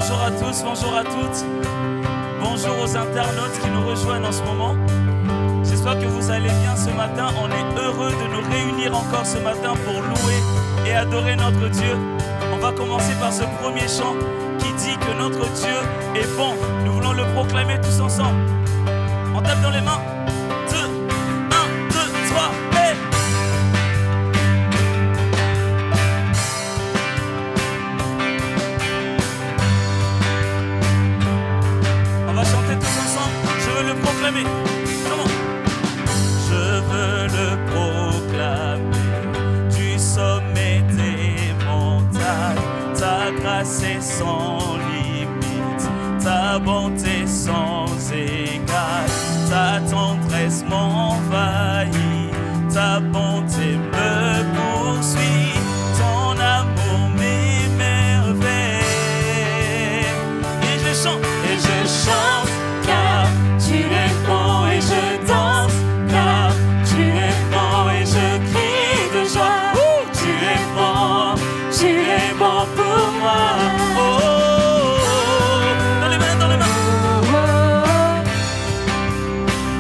Bonjour à tous, bonjour à toutes. Bonjour aux internautes qui nous rejoignent en ce moment. J'espère que vous allez bien ce matin. On est heureux de nous réunir encore ce matin pour louer et adorer notre Dieu. On va commencer par ce premier chant qui dit que notre Dieu est bon. Nous voulons le proclamer tous ensemble. On tape dans les mains. 2, 1, 2, 3, et... On va chanter tous ensemble. Je veux le proclamer. Comment? Je veux le proclamer du sommet des montagnes. Ta grâce est sans limite, ta bonté sans égale, ta tendresse m'envahit, ta bonté me poursuit, ton amour m'émerveille. Et je chante, car tu es bon, et je danse, car tu es bon, et je crie de joie. Tu es bon pour moi. Oh, oh, oh. Dans les mains, dans les mains. Oh,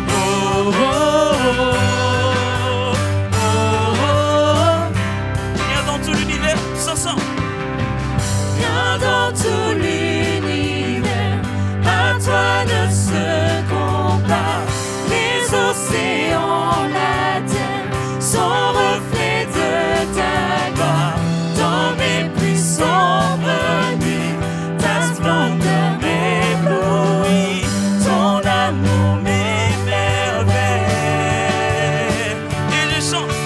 oh, oh, oh, oh. Viens dans tout l'univers, tous ensemble. Viens dans tout l'univers, à toi ne se compare. Les océans, la terre, sont reflets de ta gloire. Dans mes plus sombres nuits, ta splendeur m'éblouit, ton amour m'émerveille.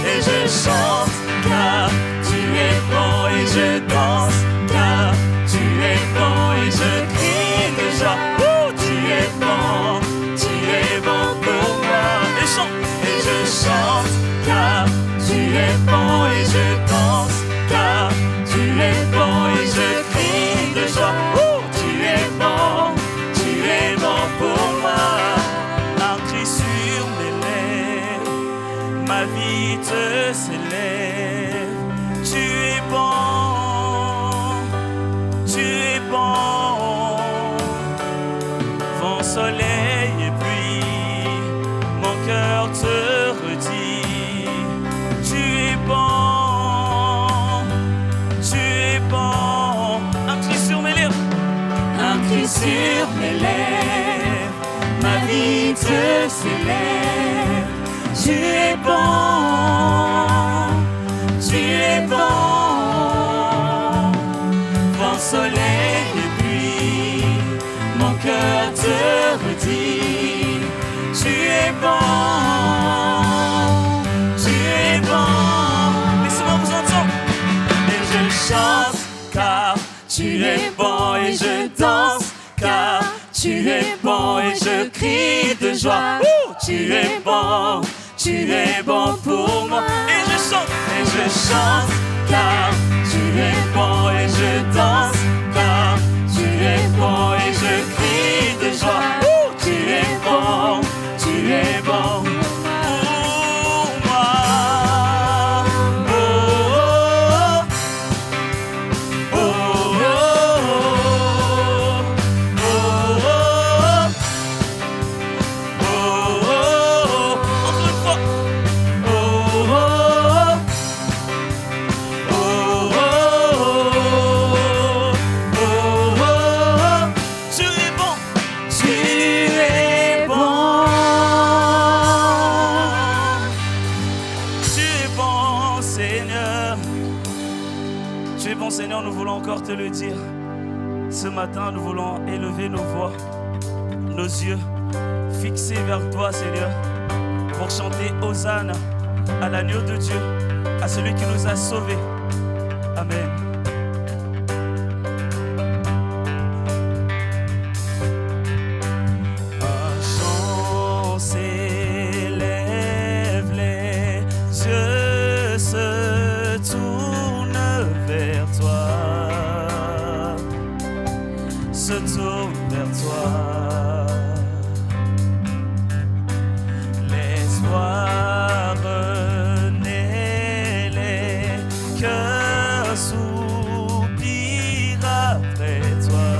Et je chante, car tu es bon, et je danse, car tu es bon, et je crie de joie. Tu es bon pour moi. Et je chante, car tu es bon, et je danse, car tu es bon, et je crie de joie. Tu es bon pour moi. Un cri sur mes lèvres, ma vie te s'élève. Tu es bon, tu es bon. Vent, soleil et pluie, mon cœur te redit. Tu es bon, tu es bon. Un cri sur mes lèvres, un cri sur mes lèvres, ma vie te s'élève. Tu es bon, tu es bon. Vent, soleil et pluie, mon cœur te redit. Tu es bon, tu es bon. Laissez-moi vous entendre. Et je chante, car tu es bon, et je danse, car tu es bon, et je crie de joie. Tu es bon pour moi. Et je chante, car tu es bon, et je danse, car tu es bon, et je crie de joie. Tu es bon pour moi. Oh, oh, oh, oh, oh, oh, oh. Encore une fois. Oh, oh, oh, oh, oh. Tu es bon, tu es bon. Tu es bon, Seigneur. Tu es bon, Seigneur, nous voulons encore te le dire. Ce matin, nous voulons élever nos voix, nos yeux fixés vers toi, Seigneur, pour chanter Hosanna à l'agneau de Dieu, à celui qui nous a sauvés. Amen. Un chant s'élève, les yeux se tournent vers toi, se tournent vers toi. L'espoir renaît, les cœurs soupirent après toi.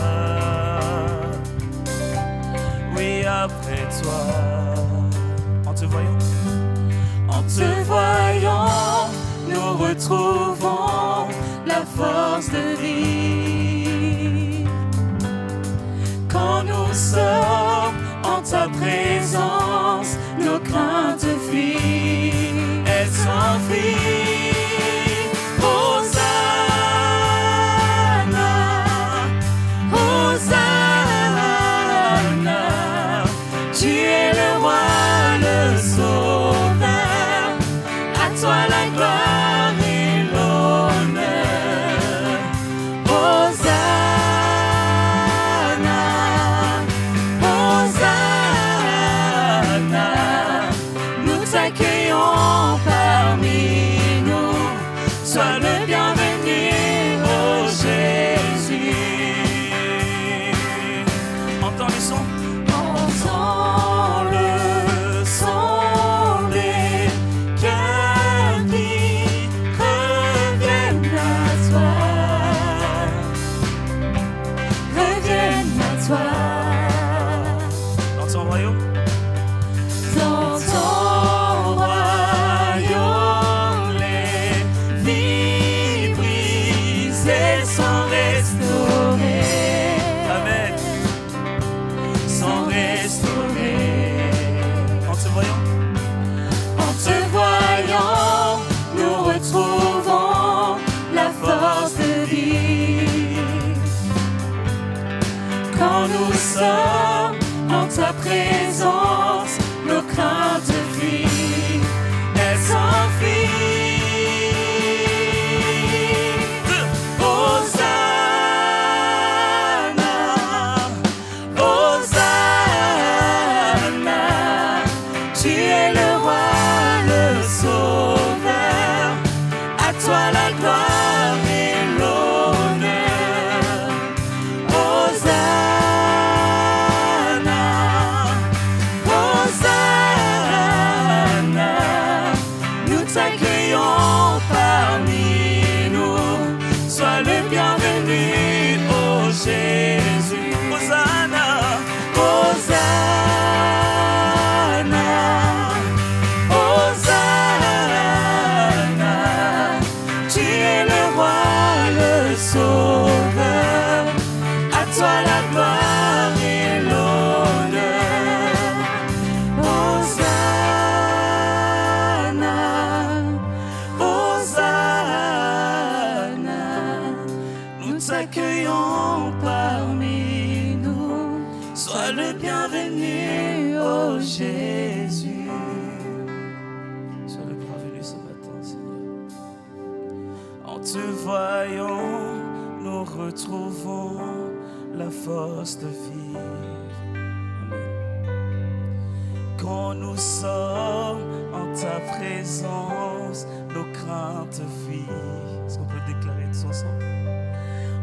toi. En te voyant, en te voyant, nous retrouvons la force de vie. Quand nous sommes en ta présence, nos craintes fuient, elles s'enfuient. En ta présence, nos craintes fuient, elles s'enfuient. Hosanna, Hosanna, tu es le roi, le sauveur, à toi la gloire et l'honneur. Hosanna. Jésus, Hosanna, Hosanna, Hosanna, tu es le roi, le sauveur, à toi la gloire et l'honneur. Hosanna, Hosanna, nous t'accueillons parmi nous, sois le bienvenu, ô Jésus. Sois le bienvenu ce matin, Seigneur. En te voyant, nous retrouvons la force de vivre. Amen. Quand nous sommes en ta présence, nos craintes fuient. Est-ce qu'on peut déclarer tous ensemble?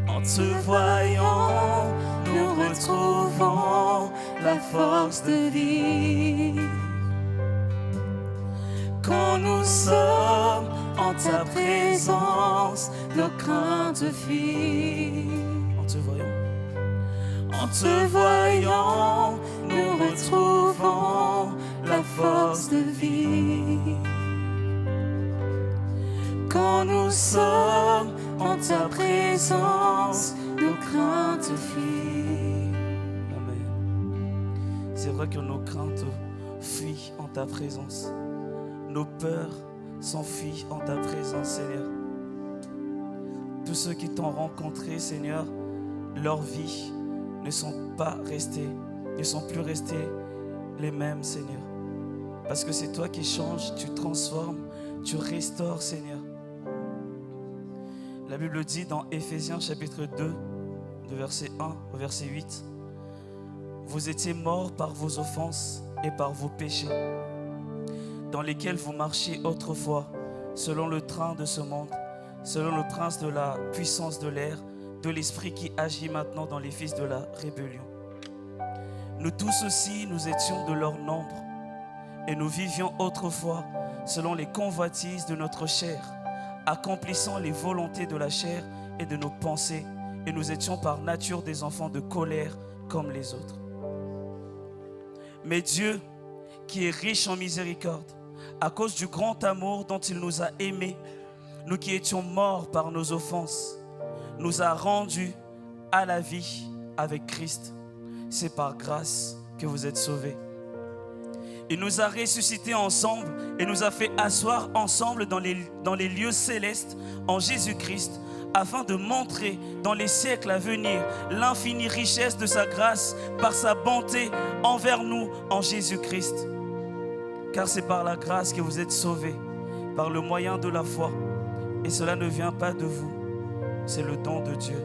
En te voyant, nous retrouvons la force de vivre. Quand nous sommes en ta présence, nos craintes fuient. En te voyant, en te voyant, nous retrouvons la force de vie. Quand nous sommes en ta présence, nos craintes fuient. Amen. C'est vrai que nos craintes fuient en ta présence. Nos peurs s'enfuient en ta présence, Seigneur. Tous ceux qui t'ont rencontré, Seigneur, leur vie ne sont plus restés les mêmes, Seigneur. Parce que c'est toi qui changes, tu transformes, tu restaures, Seigneur. La Bible dit dans Éphésiens chapitre 2, de verset 1 au verset 8, « Vous étiez morts par vos offenses et par vos péchés, dans lesquels vous marchiez autrefois, selon le train de ce monde, selon le prince de la puissance de l'air, de l'esprit qui agit maintenant dans les fils de la rébellion. Nous tous aussi, nous étions de leur nombre, et nous vivions autrefois selon les convoitises de notre chair, accomplissant les volontés de la chair et de nos pensées, et nous étions par nature des enfants de colère comme les autres. Mais Dieu, qui est riche en miséricorde, à cause du grand amour dont il nous a aimés, nous qui étions morts par nos offenses, nous a rendus à la vie avec Christ. C'est par grâce que vous êtes sauvés. Il nous a ressuscités ensemble et nous a fait asseoir ensemble dans les lieux célestes en Jésus-Christ, afin de montrer dans les siècles à venir l'infinie richesse de sa grâce par sa bonté envers nous en Jésus-Christ. Car c'est par la grâce que vous êtes sauvés, par le moyen de la foi. Et cela ne vient pas de vous, c'est le don de Dieu.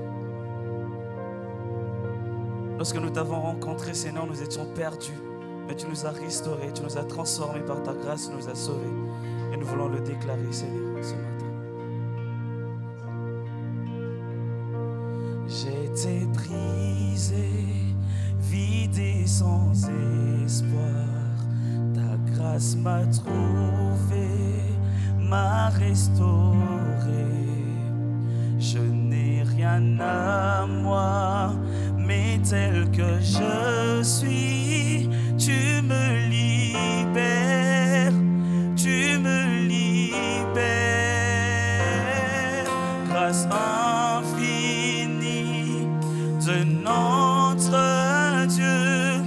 Lorsque nous t'avons rencontré, Seigneur, nous étions perdus. Mais tu nous as restaurés, tu nous as transformés par ta grâce, tu nous as sauvés. Et nous voulons le déclarer, Seigneur, ce matin. J'étais brisé, vidé sans espoir. Ta grâce m'a trouvé, m'a restauré. Je n'ai rien à moi, mais tel que je suis, tu me libères, tu me libères. Grâce infinie de notre Dieu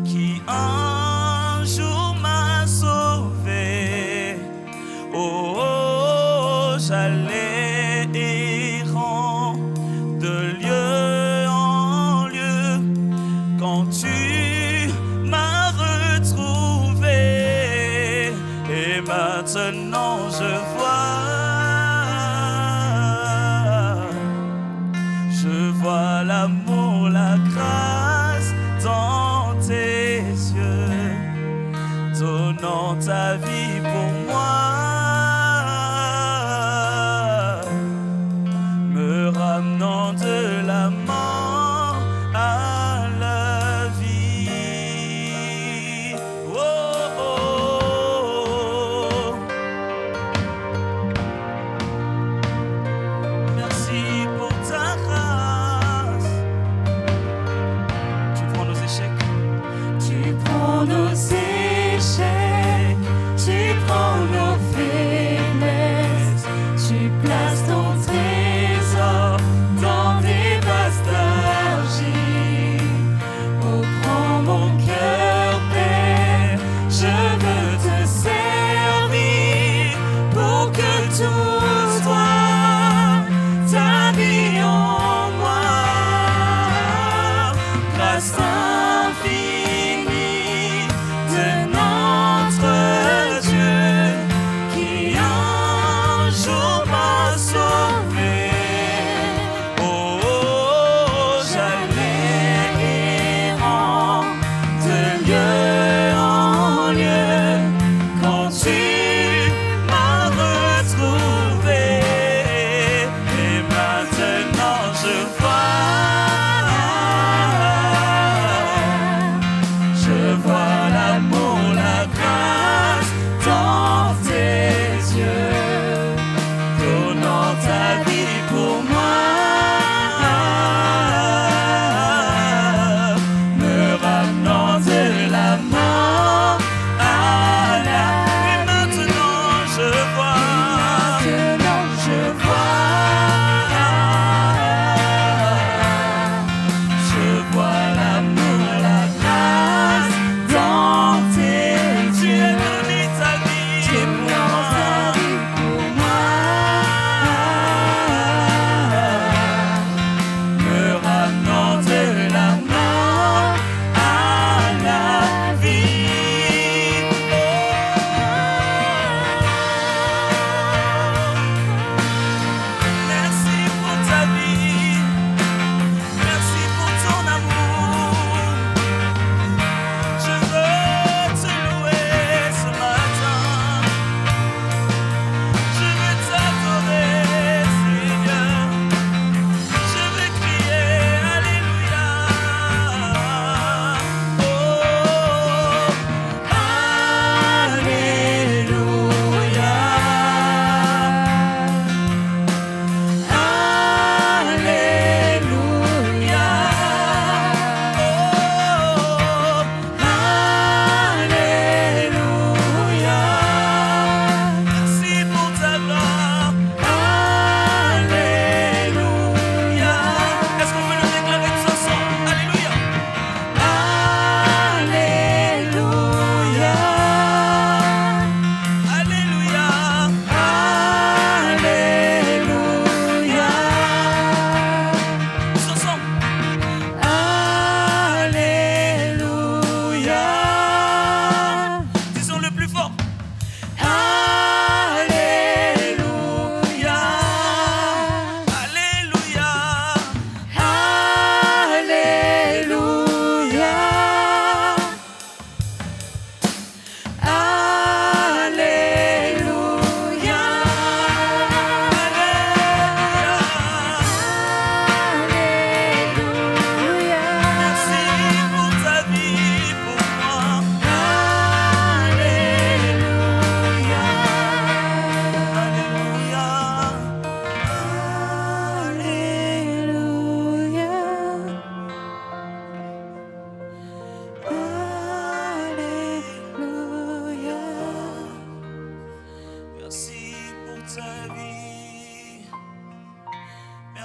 qui un jour m'a sauvé. Oh, oh, j'allais errant de lieu en lieu quand tu m'as retrouvé. Et maintenant je vois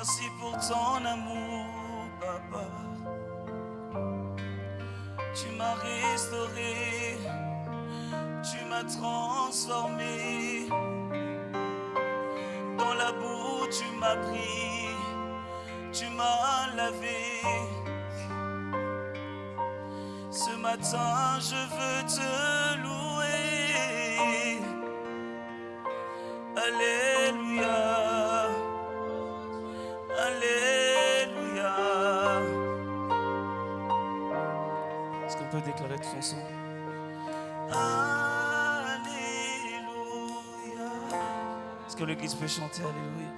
Merci pour ton amour, Papa. Tu m'as restauré, tu m'as transformé. Dans la boue, tu m'as pris, tu m'as lavé. Ce matin, je veux te louer. Alléluia. Alléluia. Est-ce qu'on peut déclarer tout ensemble? Alléluia. Est-ce que l'église peut chanter Alléluia?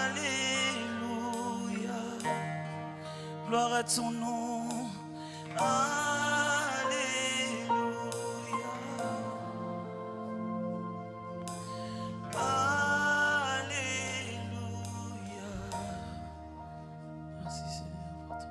Alléluia. Gloire à ton nom. Alléluia. Alléluia. Merci Seigneur pour ton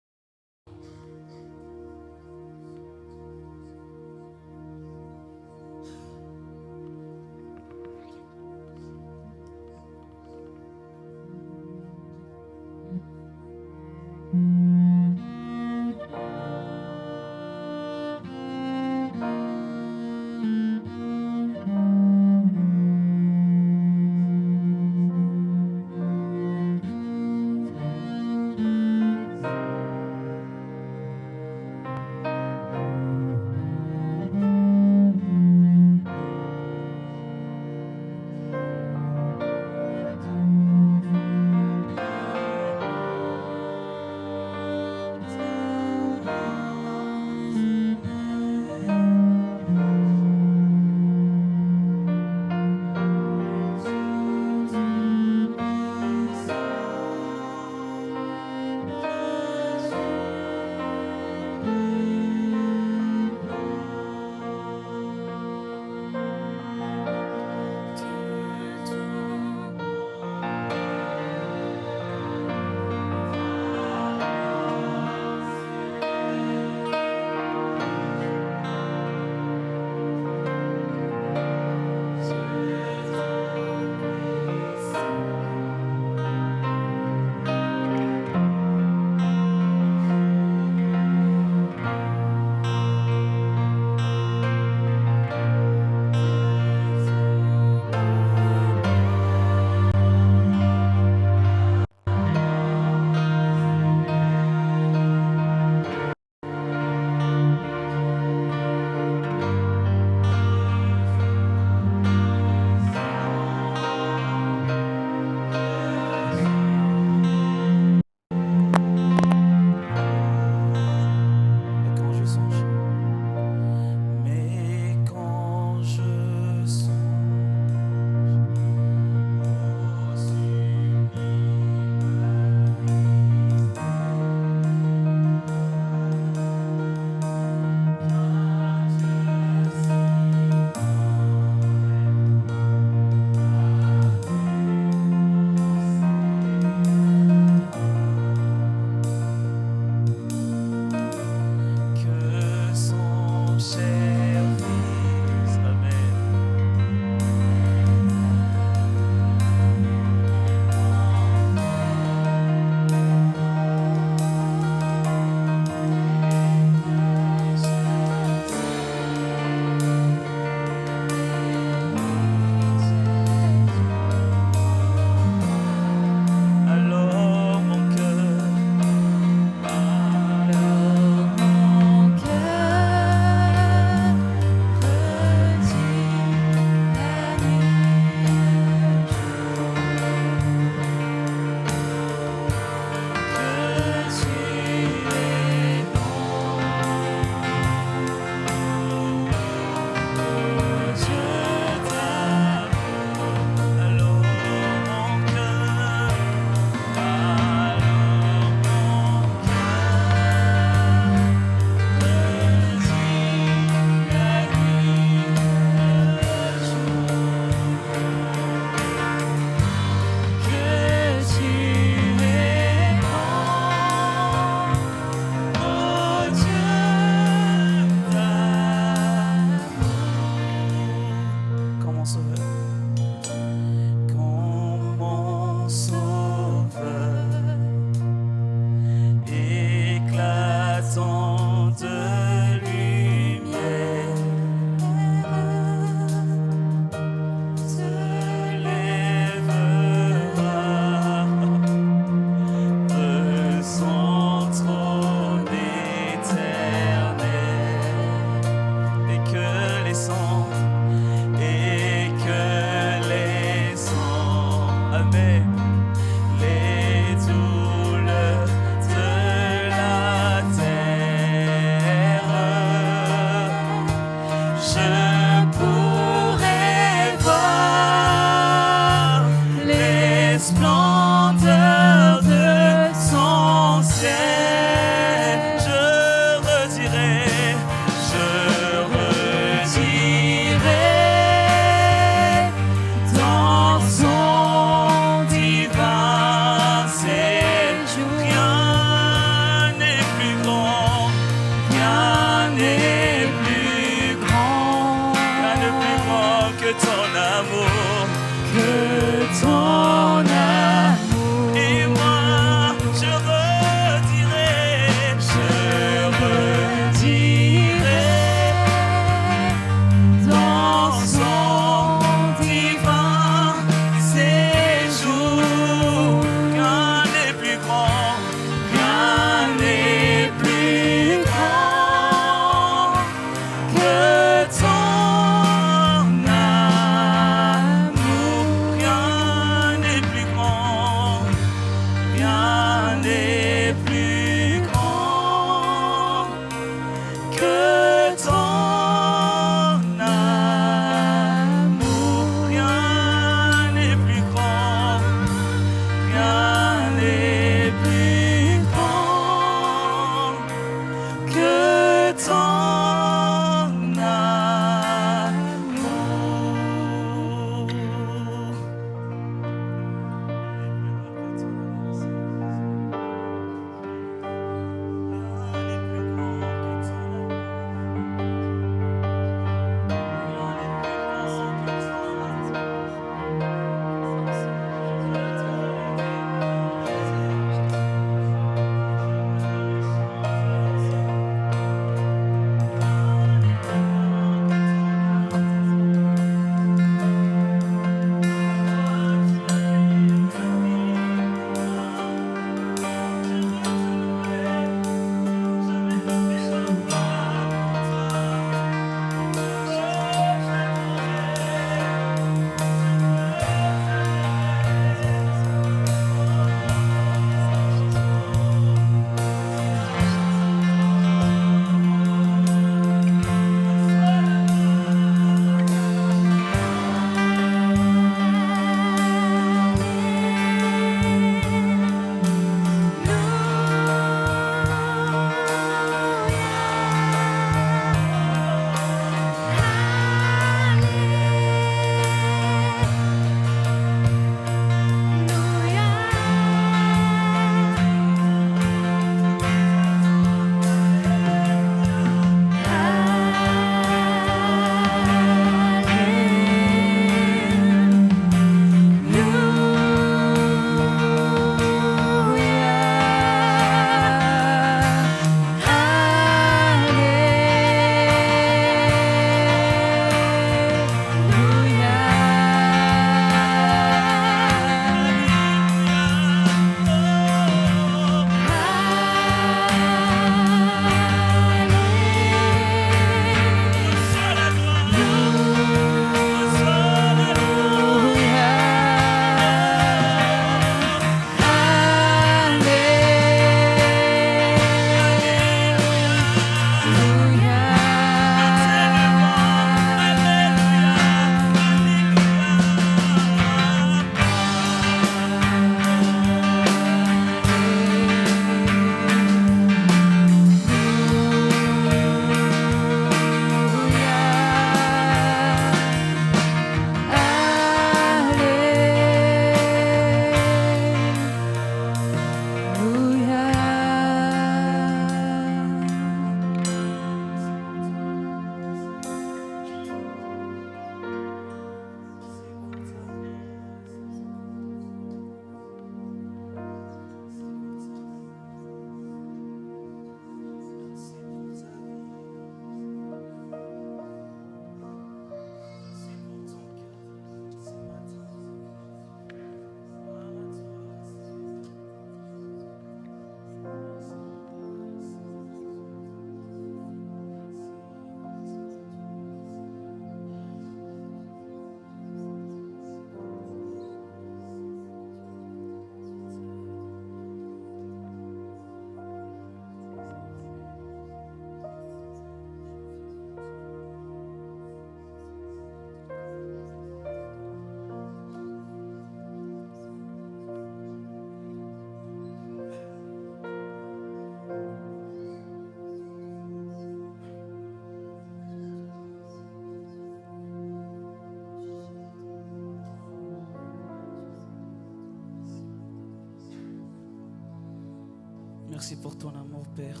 Merci pour ton amour, Père.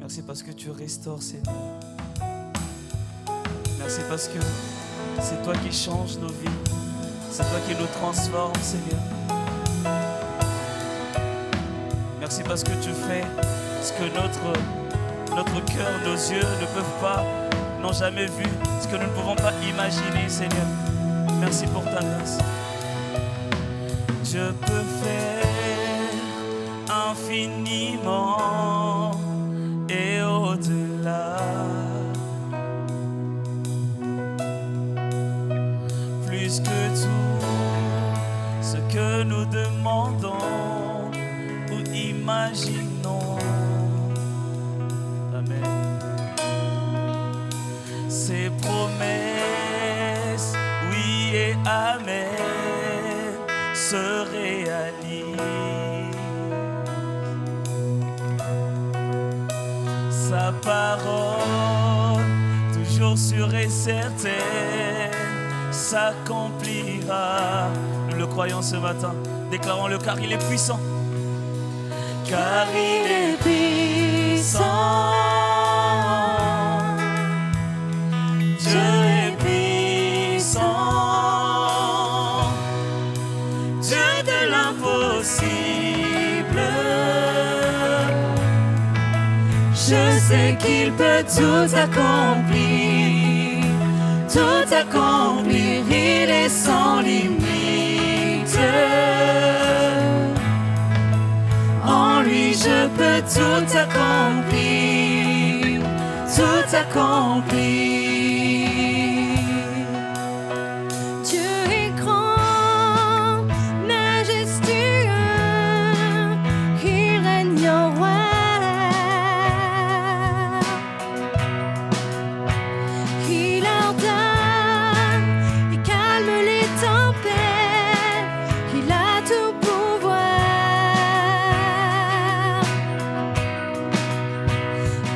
Merci parce que tu restaures, Seigneur. Merci parce que c'est toi qui changes nos vies. C'est toi qui nous transformes, Seigneur. Merci parce que tu fais ce que notre cœur, nos yeux ne peuvent pas, n'ont jamais vu, ce que nous ne pouvons pas imaginer, Seigneur. Merci pour ta grâce. Je peux faire infiniment et au-delà. Plus que tout ce que nous demandons ou imaginons. Amen. Ces promesses, oui et amen, se réalisent. Sa parole, toujours sûre et certaine, s'accomplira. Nous le croyons ce matin. Déclarons-le car il est puissant. Car il est puissant. Dieu est puissant. Dieu de l'impossible. Je sais qu'il peut tout accomplir. Tout accomplir, il est sans limite. En lui je peux tout accomplir, tout accomplir. Dieu est grand, majestueux, il règne au roi. Il ordonne et calme les tempêtes, il a tout pouvoir.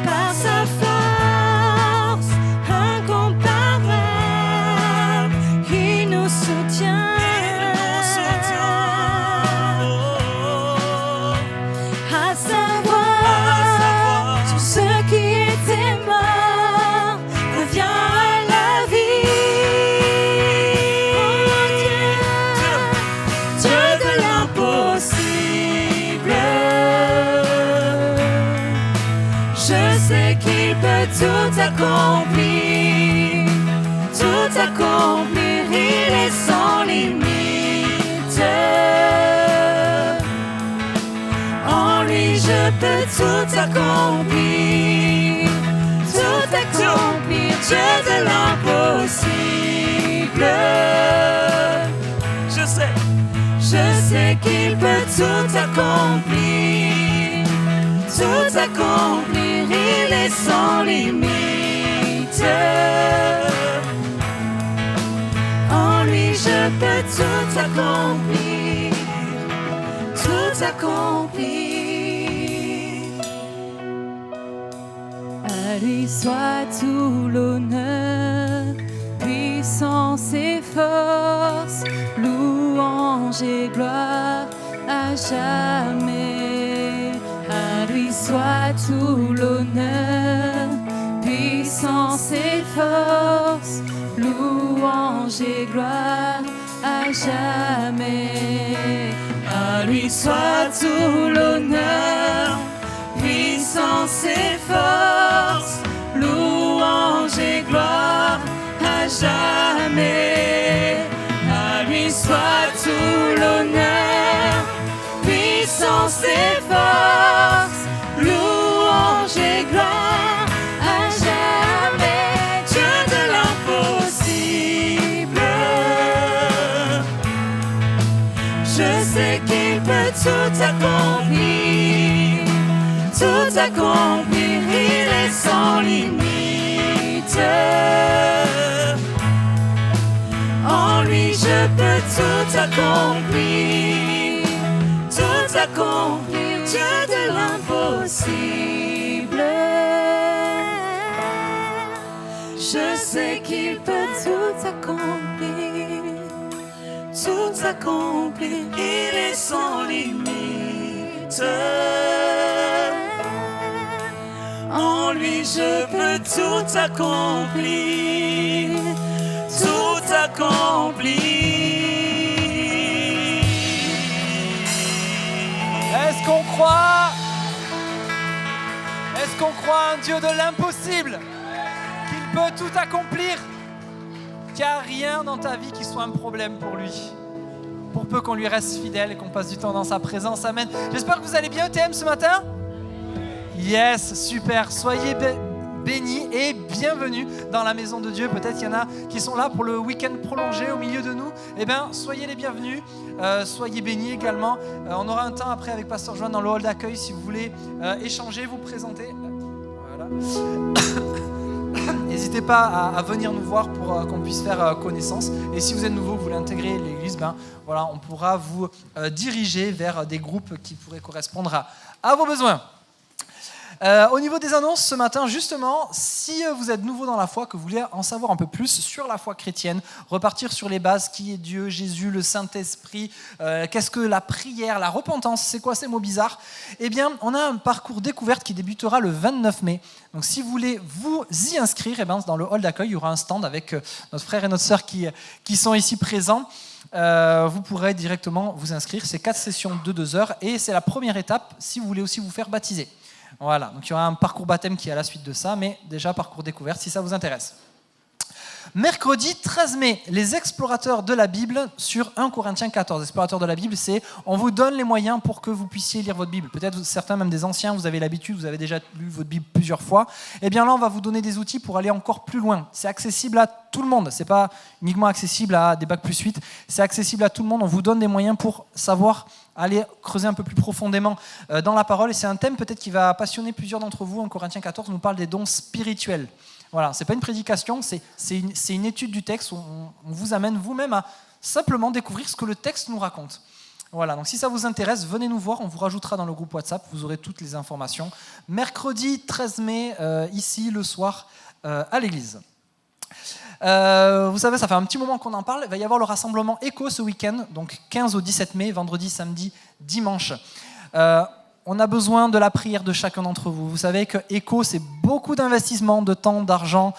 Par sa force incomparable, il nous soutient. À savoir, tout ce qui était mort revient à la vie. Oh Dieu, Dieu de l'impossible. Je sais qu'il peut tout accomplir, tout accomplir, il est sans limite. En lui je peux tout accomplir, tout accomplir, Dieu de l'impossible. Je sais qu'il peut tout accomplir, tout accomplir, il est sans limite. En lui je peux tout accomplir, tout accomplir. À lui soit tout l'honneur, puissance et force, louange et gloire à jamais. À lui soit tout l'honneur, puissance et force, louange et gloire à jamais. À lui soit tout l'honneur, puissance et force, louange et gloire à jamais. À lui soit tout l'honneur, puissance et force, louange et gloire à jamais. Dieu de l'impossible. Je sais qu'il peut tout accomplir, tout accomplir, il est sans limite. En lui je peux tout accomplir, tout accomplir, Dieu de l'impossible. Je sais qu'il peut tout accomplir, tout accomplir, il est sans limite. En lui je peux tout accomplir, tout accomplir. Est-ce qu'on croit à un Dieu de l'impossible, qu'il peut tout accomplir, qu'il n'y a rien dans ta vie qui soit un problème pour lui, pour peu qu'on lui reste fidèle et qu'on passe du temps dans sa présence. Amen. J'espère que vous allez bien, ETM, ce matin. Yes, super. Soyez bénis et bienvenue dans la maison de Dieu. Peut-être qu'il y en a qui sont là pour le week-end prolongé au milieu de nous. Eh bien, soyez les bienvenus. Soyez bénis également. On aura un temps après avec Pasteur Joanne dans le hall d'accueil si vous voulez échanger, vous présenter. Voilà. N'hésitez pas à venir nous voir pour qu'on puisse faire connaissance. Et si vous êtes nouveau, vous voulez intégrer l'église, voilà, on pourra vous diriger vers des groupes qui pourraient correspondre à vos besoins. Au niveau des annonces ce matin, justement, si vous êtes nouveau dans la foi, que vous voulez en savoir un peu plus sur la foi chrétienne, repartir sur les bases, qui est Dieu, Jésus, le Saint-Esprit, qu'est-ce que la prière, la repentance, c'est quoi ces mots bizarres ? Eh bien, on a un parcours découverte qui débutera le 29 mai. Donc si vous voulez vous y inscrire, eh bien, dans le hall d'accueil, il y aura un stand avec notre frère et notre sœur qui sont ici présents. Vous pourrez directement vous inscrire. C'est 4 sessions de 2 heures et c'est la première étape si vous voulez aussi vous faire baptiser. Voilà, donc il y aura un parcours baptême qui est à la suite de ça, mais déjà parcours découverte si ça vous intéresse. Mercredi 13 mai, les explorateurs de la Bible sur 1 Corinthiens 14. Explorateurs de la Bible, c'est on vous donne les moyens pour que vous puissiez lire votre Bible. Peut-être certains, même des anciens, vous avez l'habitude, vous avez déjà lu votre Bible plusieurs fois. Eh bien là, on va vous donner des outils pour aller encore plus loin. C'est accessible à tout le monde. C'est pas uniquement accessible à des Bac+8. C'est accessible à tout le monde. On vous donne des moyens pour savoir aller creuser un peu plus profondément dans la parole. Et c'est un thème peut-être qui va passionner plusieurs d'entre vous. En Corinthiens 14, on nous parle des dons spirituels. Voilà, c'est pas une prédication, c'est une étude du texte où on vous amène vous-même à simplement découvrir ce que le texte nous raconte. Voilà, donc si ça vous intéresse, venez nous voir, on vous rajoutera dans le groupe WhatsApp, vous aurez toutes les informations. Mercredi 13 mai, ici, le soir, à l'église. Vous savez, ça fait un petit moment qu'on en parle, il va y avoir le rassemblement Écho ce week-end, donc 15 au 17 mai, vendredi, samedi, dimanche. On a besoin de la prière de chacun d'entre vous. Vous savez que Écho, c'est beaucoup d'investissement, de temps, d'argent.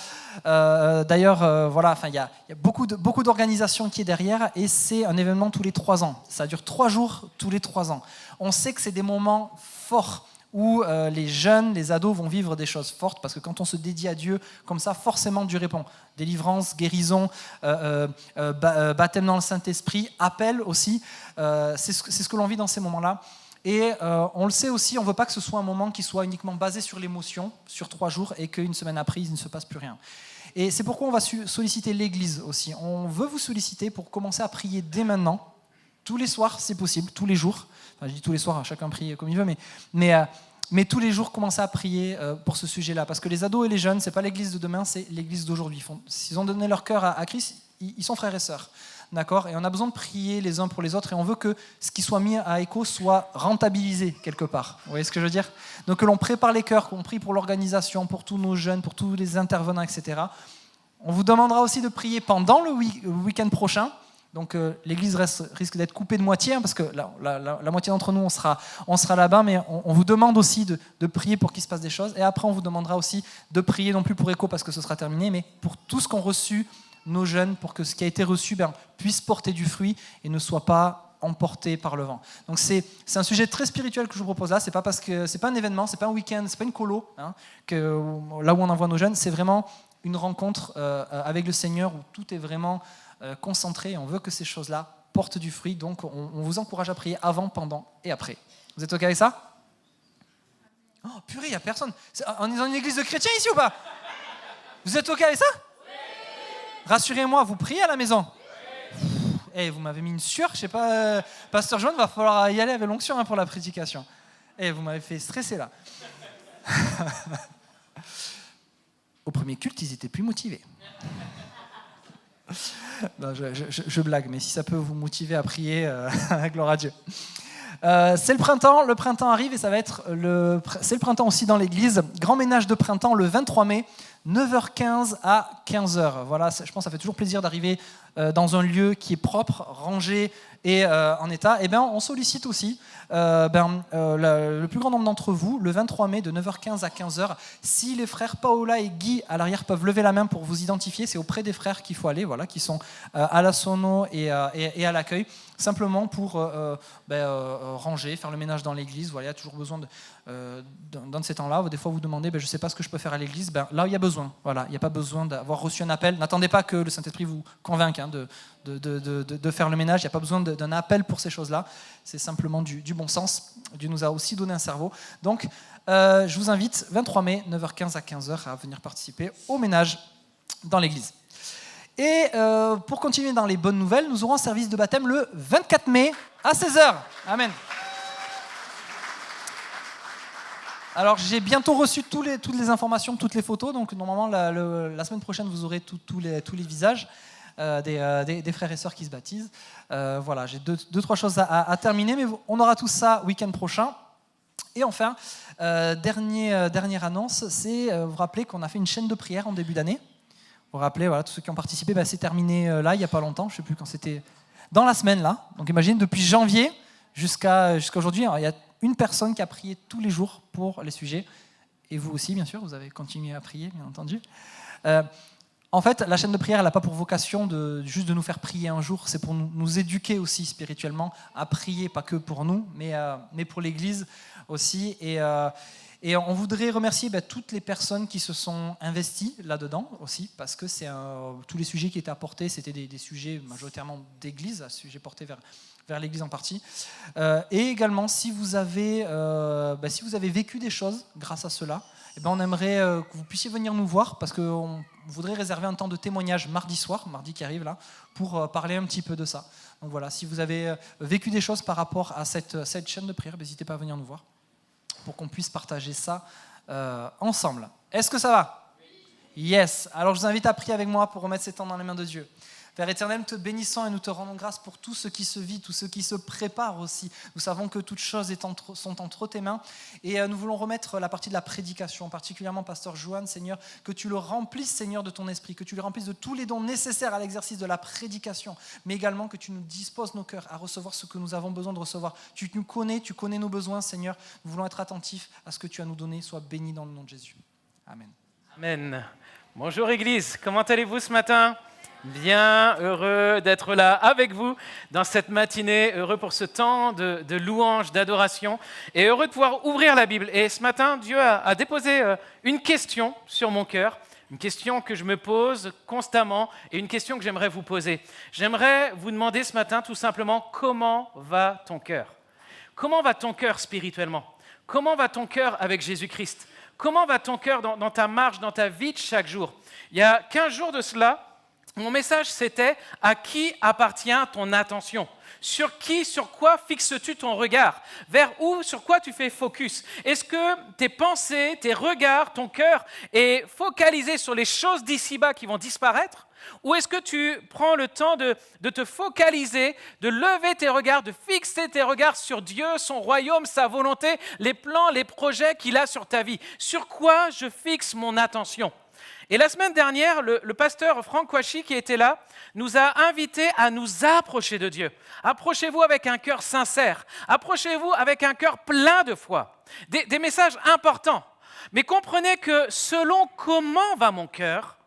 D'ailleurs, voilà, il y a beaucoup d'organisations qui est derrière et c'est un événement tous les 3 ans. Ça dure 3 jours tous les 3 ans. On sait que c'est des moments forts où les jeunes, les ados vont vivre des choses fortes parce que quand on se dédie à Dieu, comme ça, forcément Dieu répond. Délivrance, guérison, baptême dans le Saint-Esprit, appel aussi. C'est ce que l'on vit dans ces moments-là. Et on le sait aussi, on ne veut pas que ce soit un moment qui soit uniquement basé sur l'émotion, sur 3 jours, et qu'une semaine après, il ne se passe plus rien. Et c'est pourquoi on va solliciter l'Église aussi. On veut vous solliciter pour commencer à prier dès maintenant. Tous les soirs, c'est possible, tous les jours. Enfin, je dis tous les soirs, chacun prie comme il veut, mais tous les jours, commencer à prier pour ce sujet-là. Parce que les ados et les jeunes, ce n'est pas l'Église de demain, c'est l'Église d'aujourd'hui. S'ils ont donné leur cœur à Christ, ils sont frères et sœurs. D'accord ? Et on a besoin de prier les uns pour les autres et on veut que ce qui soit mis à Écho soit rentabilisé quelque part. Vous voyez ce que je veux dire ? Donc que l'on prépare les cœurs, qu'on prie pour l'organisation, pour tous nos jeunes, pour tous les intervenants, etc. On vous demandera aussi de prier pendant le week-end prochain. Donc l'église risque d'être coupée de moitié, hein, parce que la moitié d'entre nous, on sera là-bas, mais on vous demande aussi de prier pour qu'il se passe des choses. Et après, on vous demandera aussi de prier non plus pour Écho, parce que ce sera terminé, mais pour tout ce qu'ont reçu nos jeunes, pour que ce qui a été reçu puisse porter du fruit et ne soit pas emporté par le vent. Donc c'est un sujet très spirituel que je vous propose là. C'est pas parce que c'est pas un événement, c'est pas un week-end, c'est pas une colo, hein, là où on envoie nos jeunes. C'est vraiment une rencontre avec le Seigneur où tout est vraiment concentré. On veut que ces choses-là portent du fruit. Donc on vous encourage à prier avant, pendant et après. Vous êtes OK avec ça ? Oh purée, il y a personne. On est dans une église de chrétiens ici ou pas ? Vous êtes OK avec ça ? Rassurez-moi, vous priez à la maison ? Oui. Vous m'avez mis une sueur, je sais pas, Pasteur Joanne, va falloir y aller avec l'onction pour la prédication. Vous m'avez fait stresser là. Au premier culte, ils étaient plus motivés. Non, je blague, mais si ça peut vous motiver à prier, gloire à Dieu. C'est le printemps arrive et ça va être c'est le printemps aussi dans l'église. Grand ménage de printemps le 23 mai, 9h15 à 15h. Voilà, je pense que ça fait toujours plaisir d'arriver dans un lieu qui est propre, rangé et en état, eh bien, on sollicite aussi le plus grand nombre d'entre vous, le 23 mai de 9h15 à 15h. Si les frères Paola et Guy à l'arrière peuvent lever la main pour vous identifier, c'est auprès des frères qu'il faut aller, voilà, qui sont à la sono et à l'accueil, simplement pour ranger, faire le ménage dans l'église. Voilà, il y a toujours besoin dans ces temps-là. Des fois, vous demandez, je ne sais pas ce que je peux faire à l'église. Là, il y a besoin. Voilà, il n'y a pas besoin d'avoir reçu un appel. N'attendez pas que le Saint-Esprit vous convainque de faire le ménage. Il n'y a pas besoin d'un appel pour ces choses-là. C'est simplement du bon sens. Dieu nous a aussi donné un cerveau. Donc, je vous invite, 23 mai, 9h15 à 15h, à venir participer au ménage dans l'église. Et pour continuer dans les bonnes nouvelles, nous aurons un service de baptême le 24 mai à 16h. Amen. Alors, j'ai bientôt reçu toutes les informations, toutes les photos. Donc, normalement, la semaine prochaine, vous aurez tous les visages des frères et sœurs qui se baptisent. Voilà, j'ai deux, trois choses à terminer, mais on aura tout ça week-end prochain. Et enfin, dernière annonce, c'est, vous vous rappelez qu'on a fait une chaîne de prière en début d'année. Vous vous rappelez, voilà, tous ceux qui ont participé, c'est terminé là, il n'y a pas longtemps, je ne sais plus quand c'était, dans la semaine là. Donc, imagine, depuis janvier jusqu'à aujourd'hui, il y a une personne qui a prié tous les jours pour les sujets, et vous aussi, bien sûr, vous avez continué à prier, bien entendu. En fait, la chaîne de prière, elle n'a pas pour vocation juste de nous faire prier un jour, c'est pour nous éduquer aussi spirituellement à prier, pas que pour nous, mais pour l'Église aussi. Et on voudrait remercier toutes les personnes qui se sont investies là-dedans aussi, parce que tous les sujets qui étaient apportés, c'était des sujets majoritairement d'Église, sujets portés vers l'Église en partie. Et également, si vous avez vécu des choses grâce à cela, on aimerait que vous puissiez venir nous voir, parce qu'on voudrait réserver un temps de témoignage mardi soir, mardi qui arrive là, pour parler un petit peu de ça. Donc voilà, si vous avez vécu des choses par rapport à cette chaîne de prière, n'hésitez pas à venir nous voir, pour qu'on puisse partager ça ensemble. Est-ce que ça va ? Yes. Alors je vous invite à prier avec moi pour remettre ces temps dans les mains de Dieu. Père éternel, nous te bénissons et nous te rendons grâce pour tout ce qui se vit, tout ce qui se prépare aussi. Nous savons que toutes choses sont entre tes mains et nous voulons remettre la partie de la prédication, particulièrement Pasteur Johan, Seigneur, que tu le remplisses, Seigneur, de ton esprit, que tu le remplisses de tous les dons nécessaires à l'exercice de la prédication, mais également que tu nous disposes nos cœurs à recevoir ce que nous avons besoin de recevoir. Tu nous connais, tu connais nos besoins, Seigneur. Nous voulons être attentifs à ce que tu as nous donné. Sois béni dans le nom de Jésus. Amen. Amen. Bonjour Église, comment allez-vous ce matin ? Bien, heureux d'être là avec vous dans cette matinée, heureux pour ce temps de louange, d'adoration et heureux de pouvoir ouvrir la Bible. Et ce matin, Dieu a déposé une question sur mon cœur, une question que je me pose constamment et une question que j'aimerais vous poser. J'aimerais vous demander ce matin tout simplement comment va ton cœur ? Comment va ton cœur spirituellement ? Comment va ton cœur avec Jésus-Christ ? Comment va ton cœur dans ta marche, dans ta vie de chaque jour ? Il y a 15 jours de cela, mon message, c'était « À qui appartient ton attention ?» Sur quoi fixes-tu ton regard ? Vers où, sur quoi tu fais focus ? Est-ce que tes pensées, tes regards, ton cœur est focalisé sur les choses d'ici-bas qui vont disparaître ? Ou est-ce que tu prends le temps de te focaliser, de lever tes regards, de fixer tes regards sur Dieu, son royaume, sa volonté, les plans, les projets qu'il a sur ta vie ? Sur quoi je fixe mon attention ? Et la semaine dernière, le pasteur Franck Kouachi, qui était là, nous a invités à nous approcher de Dieu. Approchez-vous avec un cœur sincère. Approchez-vous avec un cœur plein de foi. Des messages importants. Mais comprenez que selon comment va mon cœur,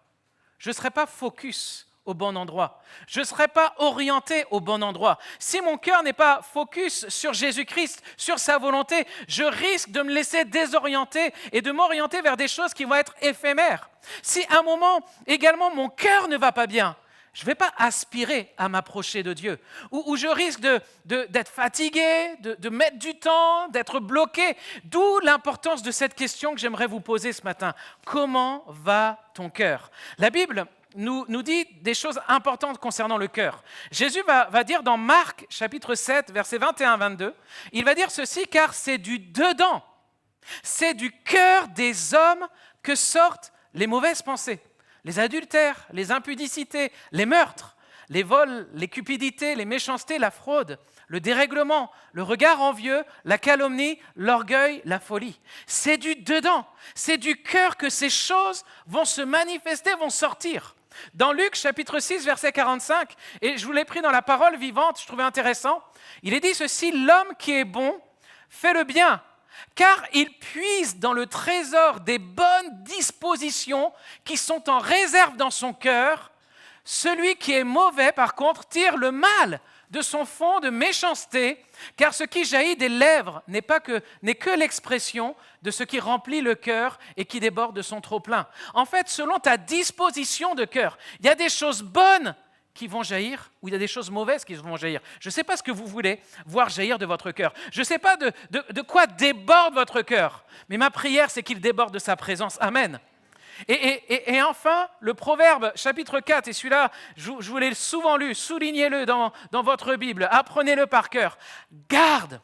je ne serai pas focus au bon endroit. Je ne serai pas orienté au bon endroit. Si mon cœur n'est pas focus sur Jésus-Christ, sur sa volonté, je risque de me laisser désorienter et de m'orienter vers des choses qui vont être éphémères. Si à un moment, également, mon cœur ne va pas bien, je ne vais pas aspirer à m'approcher de Dieu. Ou je risque d'être fatigué, de mettre du temps, d'être bloqué. D'où l'importance de cette question que j'aimerais vous poser ce matin. Comment va ton cœur ? La Bible nous dit des choses importantes concernant le cœur. Jésus va dire dans Marc, chapitre 7, versets 21-22, il va dire ceci, car c'est du dedans, c'est du cœur des hommes que sortent les mauvaises pensées, les adultères, les impudicités, les meurtres, les vols, les cupidités, les méchancetés, la fraude, le dérèglement, le regard envieux, la calomnie, l'orgueil, la folie. C'est du dedans, c'est du cœur que ces choses vont se manifester, vont sortir. Dans Luc chapitre 6, verset 45, et je vous l'ai pris dans la parole vivante, je trouvais intéressant, il est dit ceci, l'homme qui est bon fait le bien, car il puise dans le trésor des bonnes dispositions qui sont en réserve dans son cœur. Celui qui est mauvais, par contre, tire le mal de son fond de méchanceté, car ce qui jaillit des lèvres n'est que l'expression de ce qui remplit le cœur et qui déborde de son trop-plein. En fait, selon ta disposition de cœur, il y a des choses bonnes qui vont jaillir ou il y a des choses mauvaises qui vont jaillir. Je ne sais pas ce que vous voulez voir jaillir de votre cœur. Je ne sais pas de quoi déborde votre cœur, mais ma prière, c'est qu'il déborde de sa présence. Amen. Et enfin, le Proverbe, chapitre 4, et celui-là, je vous l'ai souvent lu, soulignez-le dans votre Bible, apprenez-le par cœur. Garde,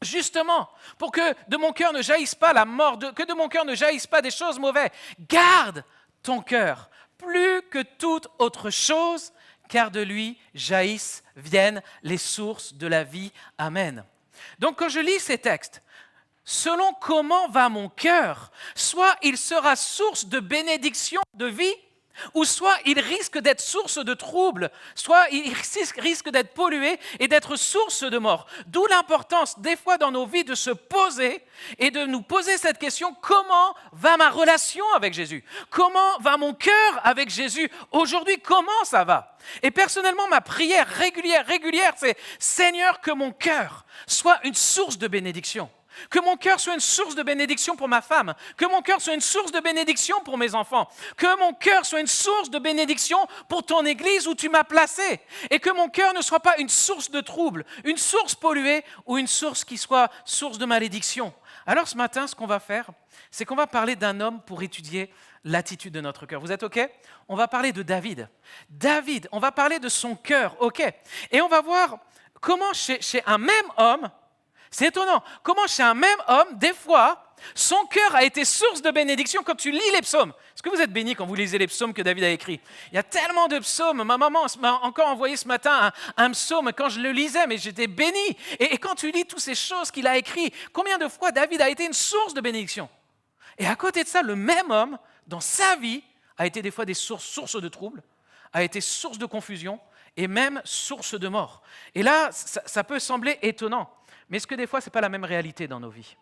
justement, pour que de mon cœur ne jaillisse pas la mort, que de mon cœur ne jaillissent pas des choses mauvaises. Garde ton cœur, plus que toute autre chose, car de lui viennent les sources de la vie. Amen. Donc quand je lis ces textes, selon comment va mon cœur, soit il sera source de bénédiction, de vie, ou soit il risque d'être source de trouble, soit il risque d'être pollué et d'être source de mort. D'où l'importance des fois dans nos vies de se poser et de nous poser cette question, comment va ma relation avec Jésus? Comment va mon cœur avec Jésus? Aujourd'hui, comment ça va? Et personnellement, ma prière régulière, c'est Seigneur, que mon cœur soit une source de bénédiction. Que mon cœur soit une source de bénédiction pour ma femme, que mon cœur soit une source de bénédiction pour mes enfants, que mon cœur soit une source de bénédiction pour ton église où tu m'as placé, et que mon cœur ne soit pas une source de trouble, une source polluée ou une source qui soit source de malédiction. Alors ce matin, ce qu'on va faire, c'est qu'on va parler d'un homme pour étudier l'attitude de notre cœur. Vous êtes OK? On va parler de David. David, on va parler de son cœur, OK? Et on va voir comment chez un même homme, c'est étonnant, comment chez un même homme, des fois, son cœur a été source de bénédiction quand tu lis les psaumes. Est-ce que vous êtes bénis quand vous lisez les psaumes que David a écrits? Il y a tellement de psaumes. Ma maman m'a encore envoyé ce matin un psaume quand je le lisais, mais j'étais béni. Et quand tu lis toutes ces choses qu'il a écrites, combien de fois David a été une source de bénédiction? Et à côté de ça, le même homme, dans sa vie, a été des fois des sources de troubles, a été source de confusion et même source de mort. Et là, ça peut sembler étonnant. Mais est-ce que des fois, ce n'est pas la même réalité dans nos vies?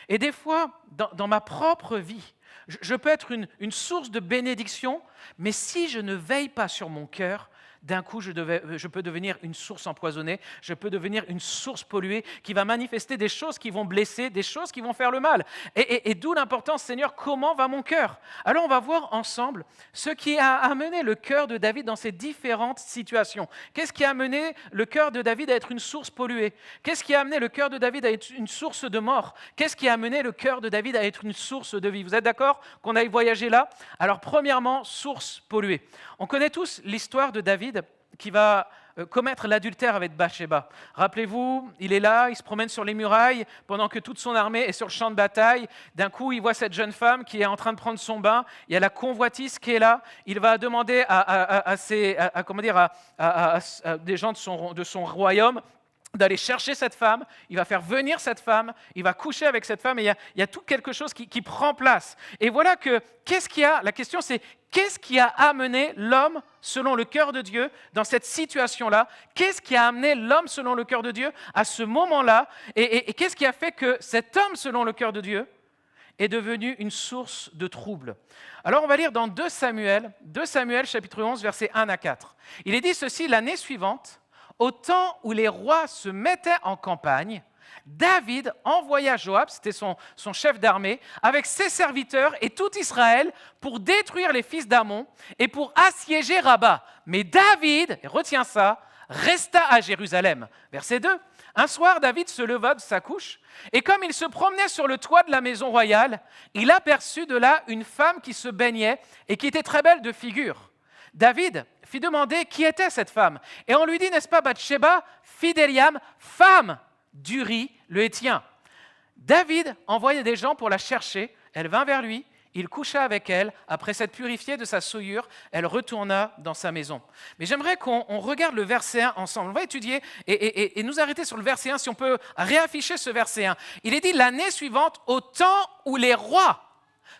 Et des fois, dans ma propre vie, je peux être une source de bénédiction, mais si je ne veille pas sur mon cœur, d'un coup, je peux devenir une source empoisonnée, je peux devenir une source polluée qui va manifester des choses qui vont blesser, des choses qui vont faire le mal. Et d'où l'importance, Seigneur, comment va mon cœur? Alors, on va voir ensemble ce qui a amené le cœur de David dans ces différentes situations. Qu'est-ce qui a amené le cœur de David à être une source polluée? Qu'est-ce qui a amené le cœur de David à être une source de mort? Qu'est-ce qui a amené le cœur de David à être une source de vie? Vous êtes d'accord qu'on aille voyager là? Alors, premièrement, source polluée. On connaît tous l'histoire de David qui va commettre l'adultère avec Bathsheba. Rappelez-vous, il est là, il se promène sur les murailles pendant que toute son armée est sur le champ de bataille. D'un coup, il voit cette jeune femme qui est en train de prendre son bain. Il y a la convoitise qui est là. Il va demander à des gens de son royaume d'aller chercher cette femme, il va faire venir cette femme, il va coucher avec cette femme, et il y a tout quelque chose qui prend place. Et voilà que, la question c'est, qu'est-ce qui a amené l'homme selon le cœur de Dieu dans cette situation-là? Qu'est-ce qui a amené l'homme selon le cœur de Dieu à ce moment-là? Et qu'est-ce qui a fait que cet homme selon le cœur de Dieu est devenu une source de trouble? Alors on va lire dans 2 Samuel chapitre 11, versets 1 à 4. Il est dit ceci, l'année suivante, au temps où les rois se mettaient en campagne, David envoya Joab, c'était son chef d'armée, avec ses serviteurs et tout Israël pour détruire les fils d'Ammon et pour assiéger Rabat. Mais David, et retiens ça, resta à Jérusalem. Verset 2. Un soir, David se leva de sa couche et comme il se promenait sur le toit de la maison royale, il aperçut de là une femme qui se baignait et qui était très belle de figure. David fit demander qui était cette femme. Et on lui dit, n'est-ce pas, Bathsheba, fille d'Eliam, femme d'Uri le Héthien. David envoya des gens pour la chercher. Elle vint vers lui. Il coucha avec elle. Après s'être purifiée de sa souillure, elle retourna dans sa maison. Mais j'aimerais qu'on regarde le verset 1 ensemble. On va étudier et nous arrêter sur le verset 1, si on peut réafficher ce verset 1. Il est dit, l'année suivante, au temps où les rois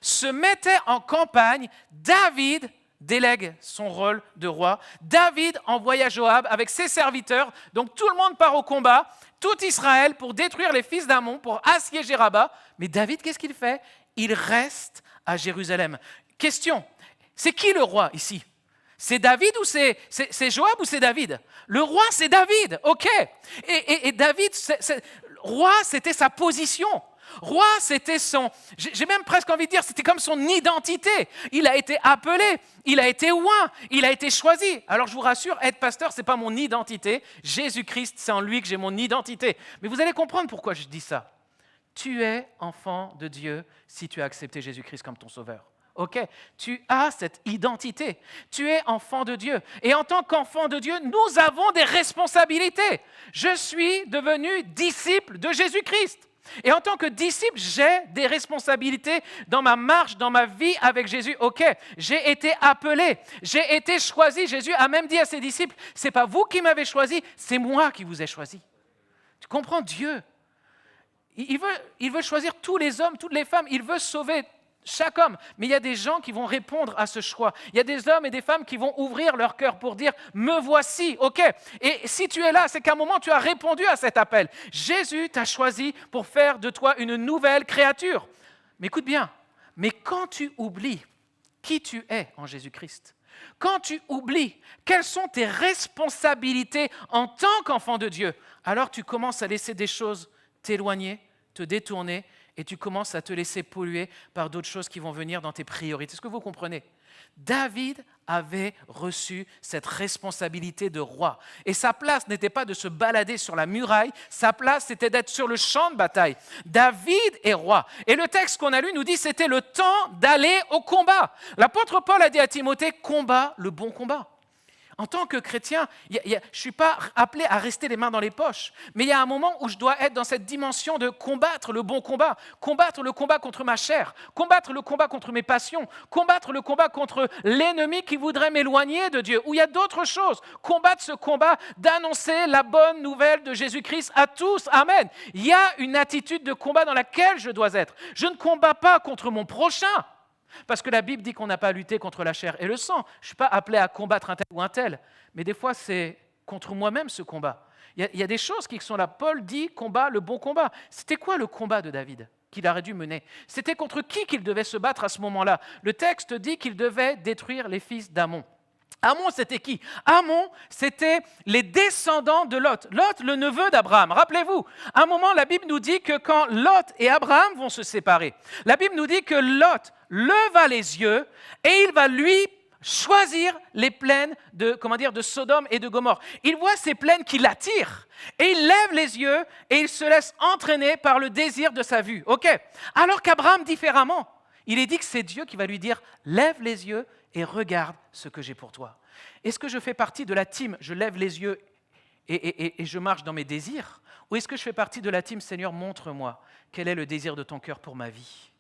se mettaient en campagne, David délègue son rôle de roi. David envoya Joab avec ses serviteurs, donc tout le monde part au combat, tout Israël pour détruire les fils d'Ammon, pour assiéger Rabat. Mais David, qu'est-ce qu'il fait? Il reste à Jérusalem. Question, c'est qui le roi ici? C'est David ou c'est Joab ou c'est David? Le roi, c'est David, ok. Et David, roi, c'était sa position. Roi, c'était j'ai même presque envie de dire, c'était comme son identité. Il a été appelé, il a été oint, il a été choisi. Alors je vous rassure, être pasteur, ce n'est pas mon identité. Jésus-Christ, c'est en lui que j'ai mon identité. Mais vous allez comprendre pourquoi je dis ça. Tu es enfant de Dieu si tu as accepté Jésus-Christ comme ton sauveur. Ok, tu as cette identité. Tu es enfant de Dieu. Et en tant qu'enfant de Dieu, nous avons des responsabilités. Je suis devenu disciple de Jésus-Christ. Et en tant que disciple, j'ai des responsabilités dans ma marche, dans ma vie avec Jésus. Ok, j'ai été appelé, j'ai été choisi. Jésus a même dit à ses disciples, c'est pas vous qui m'avez choisi, c'est moi qui vous ai choisi. Tu comprends, Dieu, il veut choisir tous les hommes, toutes les femmes, il veut sauver chaque homme. Mais il y a des gens qui vont répondre à ce choix. Il y a des hommes et des femmes qui vont ouvrir leur cœur pour dire « me voici ». Ok. Et si tu es là, c'est qu'à un moment, tu as répondu à cet appel. Jésus t'a choisi pour faire de toi une nouvelle créature. Mais écoute bien, mais quand tu oublies qui tu es en Jésus-Christ, quand tu oublies quelles sont tes responsabilités en tant qu'enfant de Dieu, alors tu commences à laisser des choses t'éloigner, te détourner, et tu commences à te laisser polluer par d'autres choses qui vont venir dans tes priorités. Est-ce que vous comprenez? David avait reçu cette responsabilité de roi. Et sa place n'était pas de se balader sur la muraille, sa place c'était d'être sur le champ de bataille. David est roi. Et le texte qu'on a lu nous dit que c'était le temps d'aller au combat. L'apôtre Paul a dit à Timothée, combat le bon combat. En tant que chrétien, je ne suis pas appelé à rester les mains dans les poches, mais il y a un moment où je dois être dans cette dimension de combattre le bon combat, combattre le combat contre ma chair, combattre le combat contre mes passions, combattre le combat contre l'ennemi qui voudrait m'éloigner de Dieu, où il y a d'autres choses, combattre ce combat d'annoncer la bonne nouvelle de Jésus-Christ à tous, amen. Il y a une attitude de combat dans laquelle je dois être. Je ne combats pas contre mon prochain, parce que la Bible dit qu'on n'a pas à lutter contre la chair et le sang. Je ne suis pas appelé à combattre un tel ou un tel. Mais des fois, c'est contre moi-même ce combat. Il y a des choses qui sont là. Paul dit combat le bon combat. C'était quoi le combat de David qu'il aurait dû mener? C'était contre qui qu'il devait se battre à ce moment-là? Le texte dit qu'il devait détruire les fils d'Ammon. Ammon, c'était qui? Ammon, c'était les descendants de Lot. Lot, le neveu d'Abraham. Rappelez-vous, à un moment, la Bible nous dit que quand Lot et Abraham vont se séparer, la Bible nous dit que Lot leva les yeux et il va lui choisir les plaines de Sodome et de Gomorrhe. Il voit ces plaines qui l'attirent et il lève les yeux et il se laisse entraîner par le désir de sa vue. Ok. Alors qu'Abraham, différemment, il est dit que c'est Dieu qui va lui dire « lève les yeux et regarde ce que j'ai pour toi ». Est-ce que je fais partie de la team « je lève les yeux et je marche dans mes désirs » ou est-ce que je fais partie de la team « Seigneur, montre-moi quel est le désir de ton cœur pour ma vie ».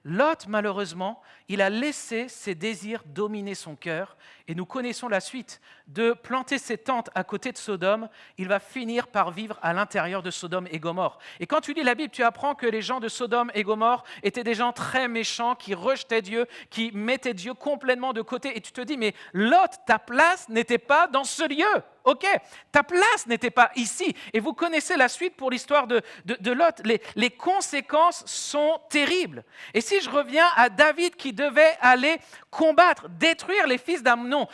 Lot, malheureusement, il a laissé ses désirs dominer son cœur et nous connaissons la suite. De planter ses tentes à côté de Sodome, il va finir par vivre à l'intérieur de Sodome et Gomorrhe. Et quand tu lis la Bible, tu apprends que les gens de Sodome et Gomorrhe étaient des gens très méchants, qui rejetaient Dieu, qui mettaient Dieu complètement de côté. Et tu te dis, mais Lot, ta place n'était pas dans ce lieu. Ok, ta place n'était pas ici. Et vous connaissez la suite pour l'histoire de Lot. Les conséquences sont terribles. Et si je reviens à David qui devait aller combattre, détruire les fils d'Ammon,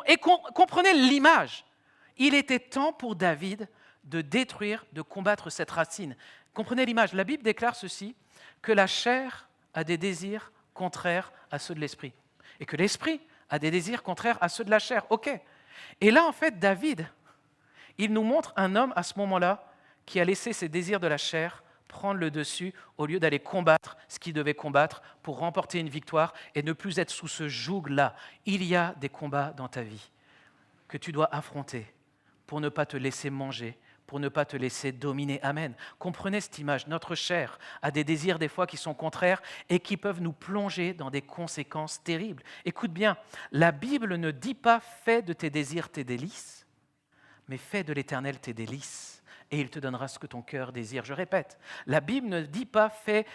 et comprenez l'image. Il était temps pour David de détruire, de combattre cette racine. Comprenez l'image. La Bible déclare ceci, que la chair a des désirs contraires à ceux de l'esprit. Et que l'esprit a des désirs contraires à ceux de la chair. Ok. Et là, en fait, David, il nous montre un homme à ce moment-là qui a laissé ses désirs de la chair prendre le dessus au lieu d'aller combattre ce qu'il devait combattre pour remporter une victoire et ne plus être sous ce joug-là. Il y a des combats dans ta vie que tu dois affronter pour ne pas te laisser manger, pour ne pas te laisser dominer. Amen. Comprenez cette image. Notre chair a des désirs des fois qui sont contraires et qui peuvent nous plonger dans des conséquences terribles. Écoute bien, la Bible ne dit pas « fais de tes désirs tes délices », mais « fais de l'Éternel tes délices ». Et il te donnera ce que ton cœur désire. Je répète, la Bible ne dit pas « fais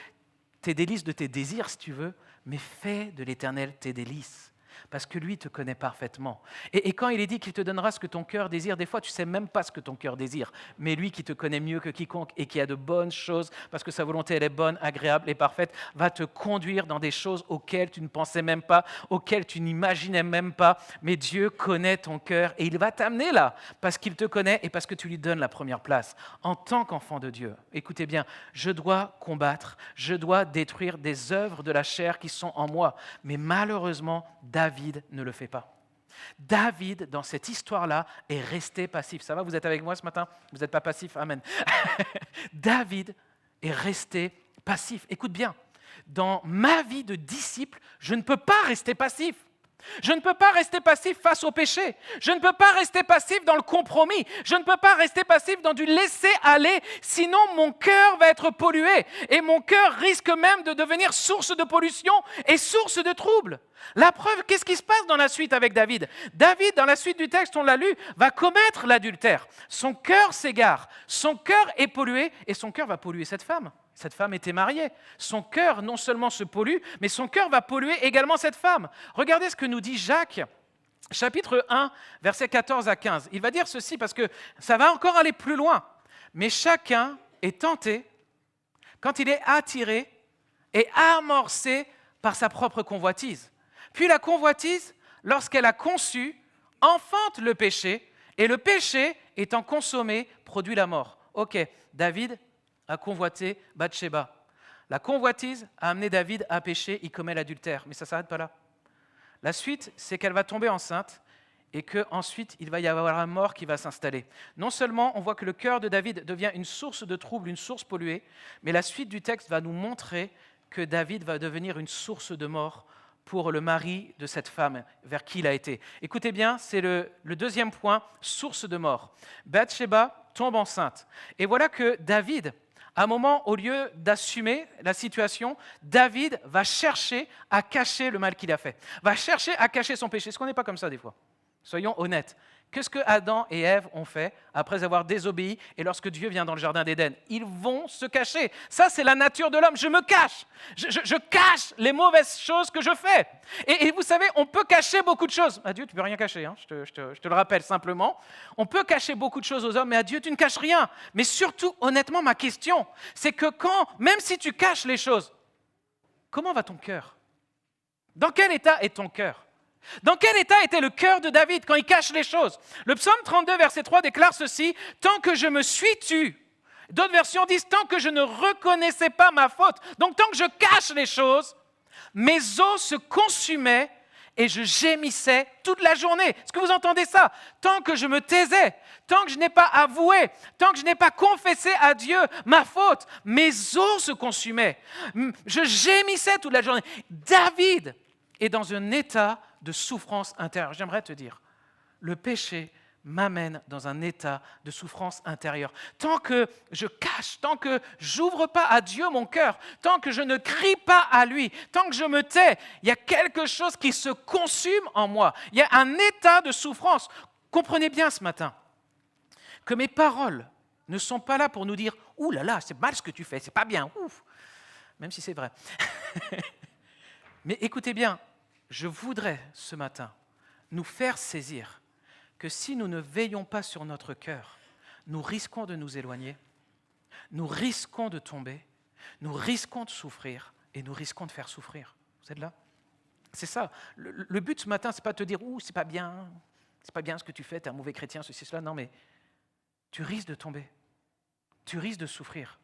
tes délices de tes désirs si tu veux », mais « fais de l'Éternel tes délices ». Parce que lui te connaît parfaitement. Et quand il est dit qu'il te donnera ce que ton cœur désire, des fois tu ne sais même pas ce que ton cœur désire. Mais lui qui te connaît mieux que quiconque et qui a de bonnes choses, parce que sa volonté elle est bonne, agréable et parfaite, va te conduire dans des choses auxquelles tu ne pensais même pas, auxquelles tu n'imaginais même pas. Mais Dieu connaît ton cœur et il va t'amener là, parce qu'il te connaît et parce que tu lui donnes la première place. En tant qu'enfant de Dieu, écoutez bien, je dois combattre, je dois détruire des œuvres de la chair qui sont en moi. Mais malheureusement, David ne le fait pas. David, dans cette histoire-là, est resté passif. Ça va, vous êtes avec moi ce matin? Vous n'êtes pas passif? Amen. David est resté passif. Écoute bien, dans ma vie de disciple, je ne peux pas rester passif. Je ne peux pas rester passif face au péché. Je ne peux pas rester passif dans le compromis. Je ne peux pas rester passif dans du laisser-aller, sinon mon cœur va être pollué. Et mon cœur risque même de devenir source de pollution et source de trouble. La preuve, qu'est-ce qui se passe dans la suite avec David? David, dans la suite du texte, on l'a lu, va commettre l'adultère. Son cœur s'égare, son cœur est pollué et son cœur va polluer cette femme. Cette femme était mariée. Son cœur non seulement se pollue, mais son cœur va polluer également cette femme. Regardez ce que nous dit Jacques, chapitre 1, versets 14 à 15. Il va dire ceci parce que ça va encore aller plus loin. Mais chacun est tenté quand il est attiré et amorcé par sa propre convoitise. Puis la convoitise, lorsqu'elle a conçu, enfante le péché, et le péché, étant consommé, produit la mort. Ok, David a convoité Bathsheba. La convoitise a amené David à pécher, il commet l'adultère. Mais ça ne s'arrête pas là. La suite, c'est qu'elle va tomber enceinte et qu'ensuite, il va y avoir la mort qui va s'installer. Non seulement on voit que le cœur de David devient une source de trouble, une source polluée, mais la suite du texte va nous montrer que David va devenir une source de mort pour le mari de cette femme vers qui il a été. Écoutez bien, c'est le deuxième point, source de mort. Bathsheba tombe enceinte. Et voilà que David, à un moment, au lieu d'assumer la situation, David va chercher à cacher le mal qu'il a fait, va chercher à cacher son péché. Est-ce qu'on n'est pas comme ça des fois? Soyons honnêtes. Qu'est-ce que Adam et Ève ont fait après avoir désobéi et lorsque Dieu vient dans le jardin d'Éden? Ils vont se cacher. Ça, c'est la nature de l'homme. Je me cache. Je cache les mauvaises choses que je fais. Et vous savez, on peut cacher beaucoup de choses. À Dieu, tu ne peux rien cacher. Hein. Je te le rappelle simplement. On peut cacher beaucoup de choses aux hommes, mais à Dieu, tu ne caches rien. Mais surtout, honnêtement, ma question, c'est que même si tu caches les choses, comment va ton cœur? Dans quel état est ton cœur? Dans quel état était le cœur de David quand il cache les choses? Le psaume 32, verset 3 déclare ceci: « Tant que je me suis tu », d'autres versions disent « Tant que je ne reconnaissais pas ma faute ». Donc tant que je cache les choses, mes os se consumaient et je gémissais toute la journée. Est-ce que vous entendez ça? Tant que je me taisais, tant que je n'ai pas avoué, tant que je n'ai pas confessé à Dieu ma faute, mes os se consumaient. Je gémissais toute la journée. David est dans un état de souffrance intérieure. J'aimerais te dire, le péché m'amène dans un état de souffrance intérieure. Tant que je cache, tant que j'ouvre pas à Dieu mon cœur, tant que je ne crie pas à lui, tant que je me tais, il y a quelque chose qui se consume en moi. Il y a un état de souffrance. Comprenez bien ce matin que mes paroles ne sont pas là pour nous dire « Ouh là là, c'est mal ce que tu fais, c'est pas bien, ouf !» Même si c'est vrai. Mais écoutez bien, je voudrais ce matin nous faire saisir que si nous ne veillons pas sur notre cœur, nous risquons de nous éloigner, nous risquons de tomber, nous risquons de souffrir et nous risquons de faire souffrir. Vous êtes là? C'est ça. Le but ce matin, ce n'est pas de te dire « Ouh, c'est pas bien ce que tu fais, tu es un mauvais chrétien, ceci, cela ». Non, mais tu risques de tomber, tu risques de souffrir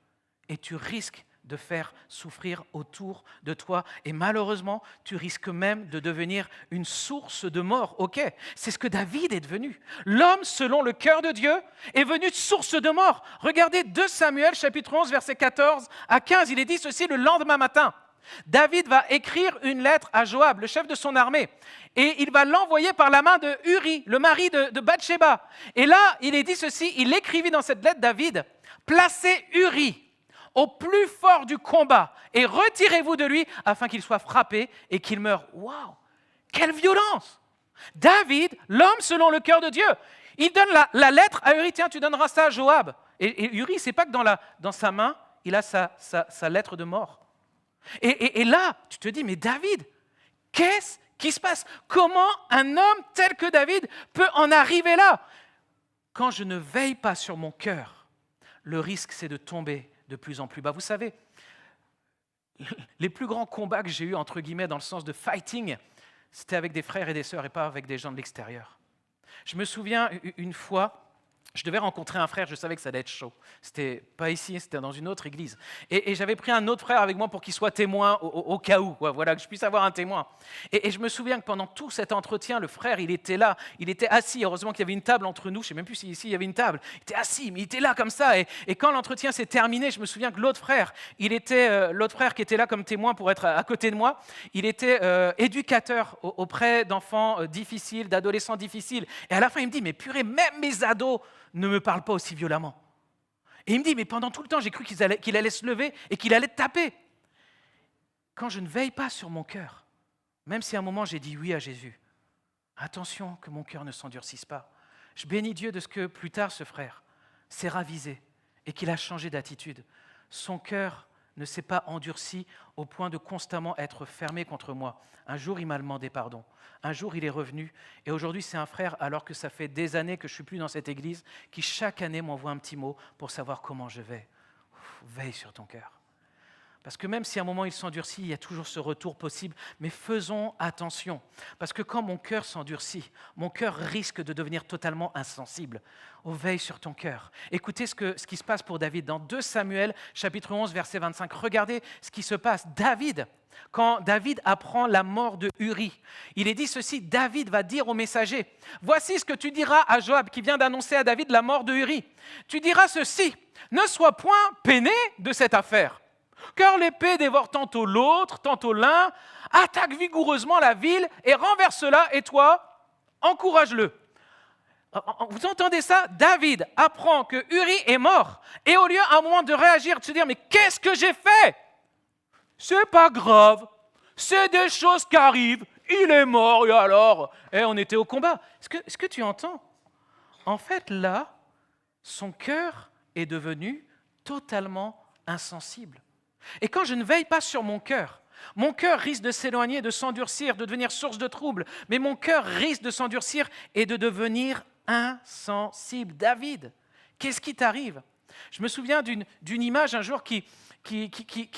et tu risques de faire souffrir autour de toi. Et malheureusement, tu risques même de devenir une source de mort. Ok, c'est ce que David est devenu. L'homme, selon le cœur de Dieu, est venu source de mort. Regardez 2 Samuel, chapitre 11, versets 14 à 15. Il est dit ceci le lendemain matin. David va écrire une lettre à Joab, le chef de son armée, et il va l'envoyer par la main de Uri, le mari de Bathsheba. Et là, il est dit ceci, il écrivit dans cette lettre, David, « Placez Uri au plus fort du combat et retirez-vous de lui afin qu'il soit frappé et qu'il meure. » Waouh, quelle violence! David, l'homme selon le cœur de Dieu, il donne la lettre à Uri, tiens, tu donneras ça à Joab. Et Uri, c'est pas que dans sa main, il a sa lettre de mort. Et là, tu te dis, mais David, qu'est-ce qui se passe? Comment un homme tel que David peut en arriver là? Quand je ne veille pas sur mon cœur, le risque, c'est de tomber de plus en plus bas. Vous savez, les plus grands combats que j'ai eus, entre guillemets, dans le sens de fighting, c'était avec des frères et des sœurs et pas avec des gens de l'extérieur. Je me souviens une fois, je devais rencontrer un frère, je savais que ça allait être chaud. C'était pas ici, c'était dans une autre église. Et j'avais pris un autre frère avec moi pour qu'il soit témoin au cas où, quoi, voilà, que je puisse avoir un témoin. Et je me souviens que pendant tout cet entretien, le frère, il était là, il était assis. Heureusement qu'il y avait une table entre nous, je ne sais même plus si ici il y avait une table. Il était assis, mais il était là comme ça. Et quand l'entretien s'est terminé, je me souviens que l'autre frère qui était là comme témoin pour être à côté de moi, il était éducateur auprès d'enfants difficiles, d'adolescents difficiles. Et à la fin, il me dit, mais purée, même mes ados ne me parle pas aussi violemment. Et il me dit, mais pendant tout le temps, j'ai cru qu'il allait se lever et qu'il allait te taper. Quand je ne veille pas sur mon cœur, même si à un moment j'ai dit oui à Jésus, attention que mon cœur ne s'endurcisse pas. Je bénis Dieu de ce que plus tard ce frère s'est ravisé et qu'il a changé d'attitude. Son cœur ne s'est pas endurci au point de constamment être fermé contre moi. Un jour, il m'a demandé pardon. Un jour, il est revenu. Et aujourd'hui, c'est un frère, alors que ça fait des années que je ne suis plus dans cette église, qui chaque année m'envoie un petit mot pour savoir comment je vais. Veille sur ton cœur. Parce que même si à un moment il s'endurcit, il y a toujours ce retour possible. Mais faisons attention. Parce que quand mon cœur s'endurcit, mon cœur risque de devenir totalement insensible. Veille sur ton cœur. Écoutez ce qui se passe pour David. Dans 2 Samuel, chapitre 11, verset 25. Regardez ce qui se passe. Quand David apprend la mort de Uri, il est dit ceci, David va dire au messager, « Voici ce que tu diras à Joab, qui vient d'annoncer à David la mort de Uri. Tu diras ceci, ne sois point peiné de cette affaire. Car l'épée dévore tantôt l'autre, tantôt l'un, attaque vigoureusement la ville et renverse-la, et toi, encourage-le. » Vous entendez ça? David apprend que Uri est mort, et au lieu à un moment de réagir, de se dire, mais qu'est-ce que j'ai fait? C'est pas grave, c'est des choses qui arrivent, il est mort, et alors? On était au combat. Est-ce que tu entends? En fait, là, son cœur est devenu totalement insensible. Et quand je ne veille pas sur mon cœur risque de s'éloigner, de s'endurcir, de devenir source de trouble. Mais mon cœur risque de s'endurcir et de devenir insensible. David, qu'est-ce qui t'arrive? Je me souviens d'une image un jour qui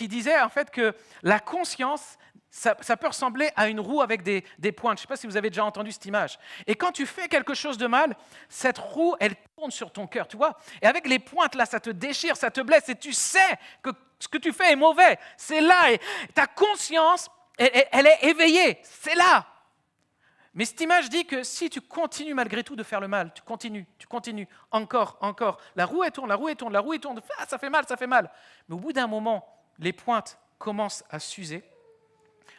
disait en fait que la conscience, ça peut ressembler à une roue avec des pointes. Je ne sais pas si vous avez déjà entendu cette image. Et quand tu fais quelque chose de mal, cette roue, elle tourne sur ton cœur, tu vois. Et avec les pointes, là, ça te déchire, ça te blesse, et tu sais que ce que tu fais est mauvais. C'est là, et ta conscience, elle est éveillée. C'est là. Mais cette image dit que si tu continues malgré tout de faire le mal, tu continues, encore. La roue, elle tourne, ah, ça fait mal. Mais au bout d'un moment, les pointes commencent à s'user.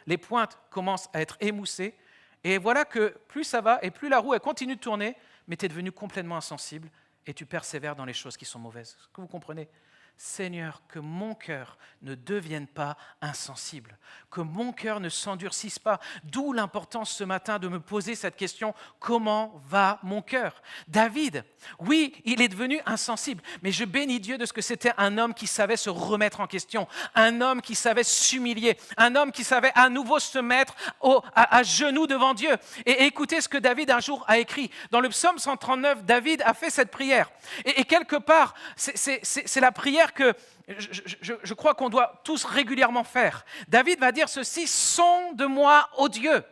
Les pointes commencent à être émoussées, et voilà que plus ça va, et plus la roue elle continue de tourner, mais tu es devenu complètement insensible, et tu persévères dans les choses qui sont mauvaises. Est-ce que vous comprenez? Seigneur, que mon cœur ne devienne pas insensible, que mon cœur ne s'endurcisse pas. D'où l'importance ce matin de me poser cette question, comment va mon cœur? David, oui, il est devenu insensible, mais je bénis Dieu de ce que c'était un homme qui savait se remettre en question, un homme qui savait s'humilier, un homme qui savait à nouveau se mettre à genoux devant Dieu. Et écoutez ce que David un jour a écrit. Dans le psaume 139, David a fait cette prière. Et quelque part, c'est la prière que je crois qu'on doit tous régulièrement faire. David va dire ceci, « Sonde-moi, ô Dieu,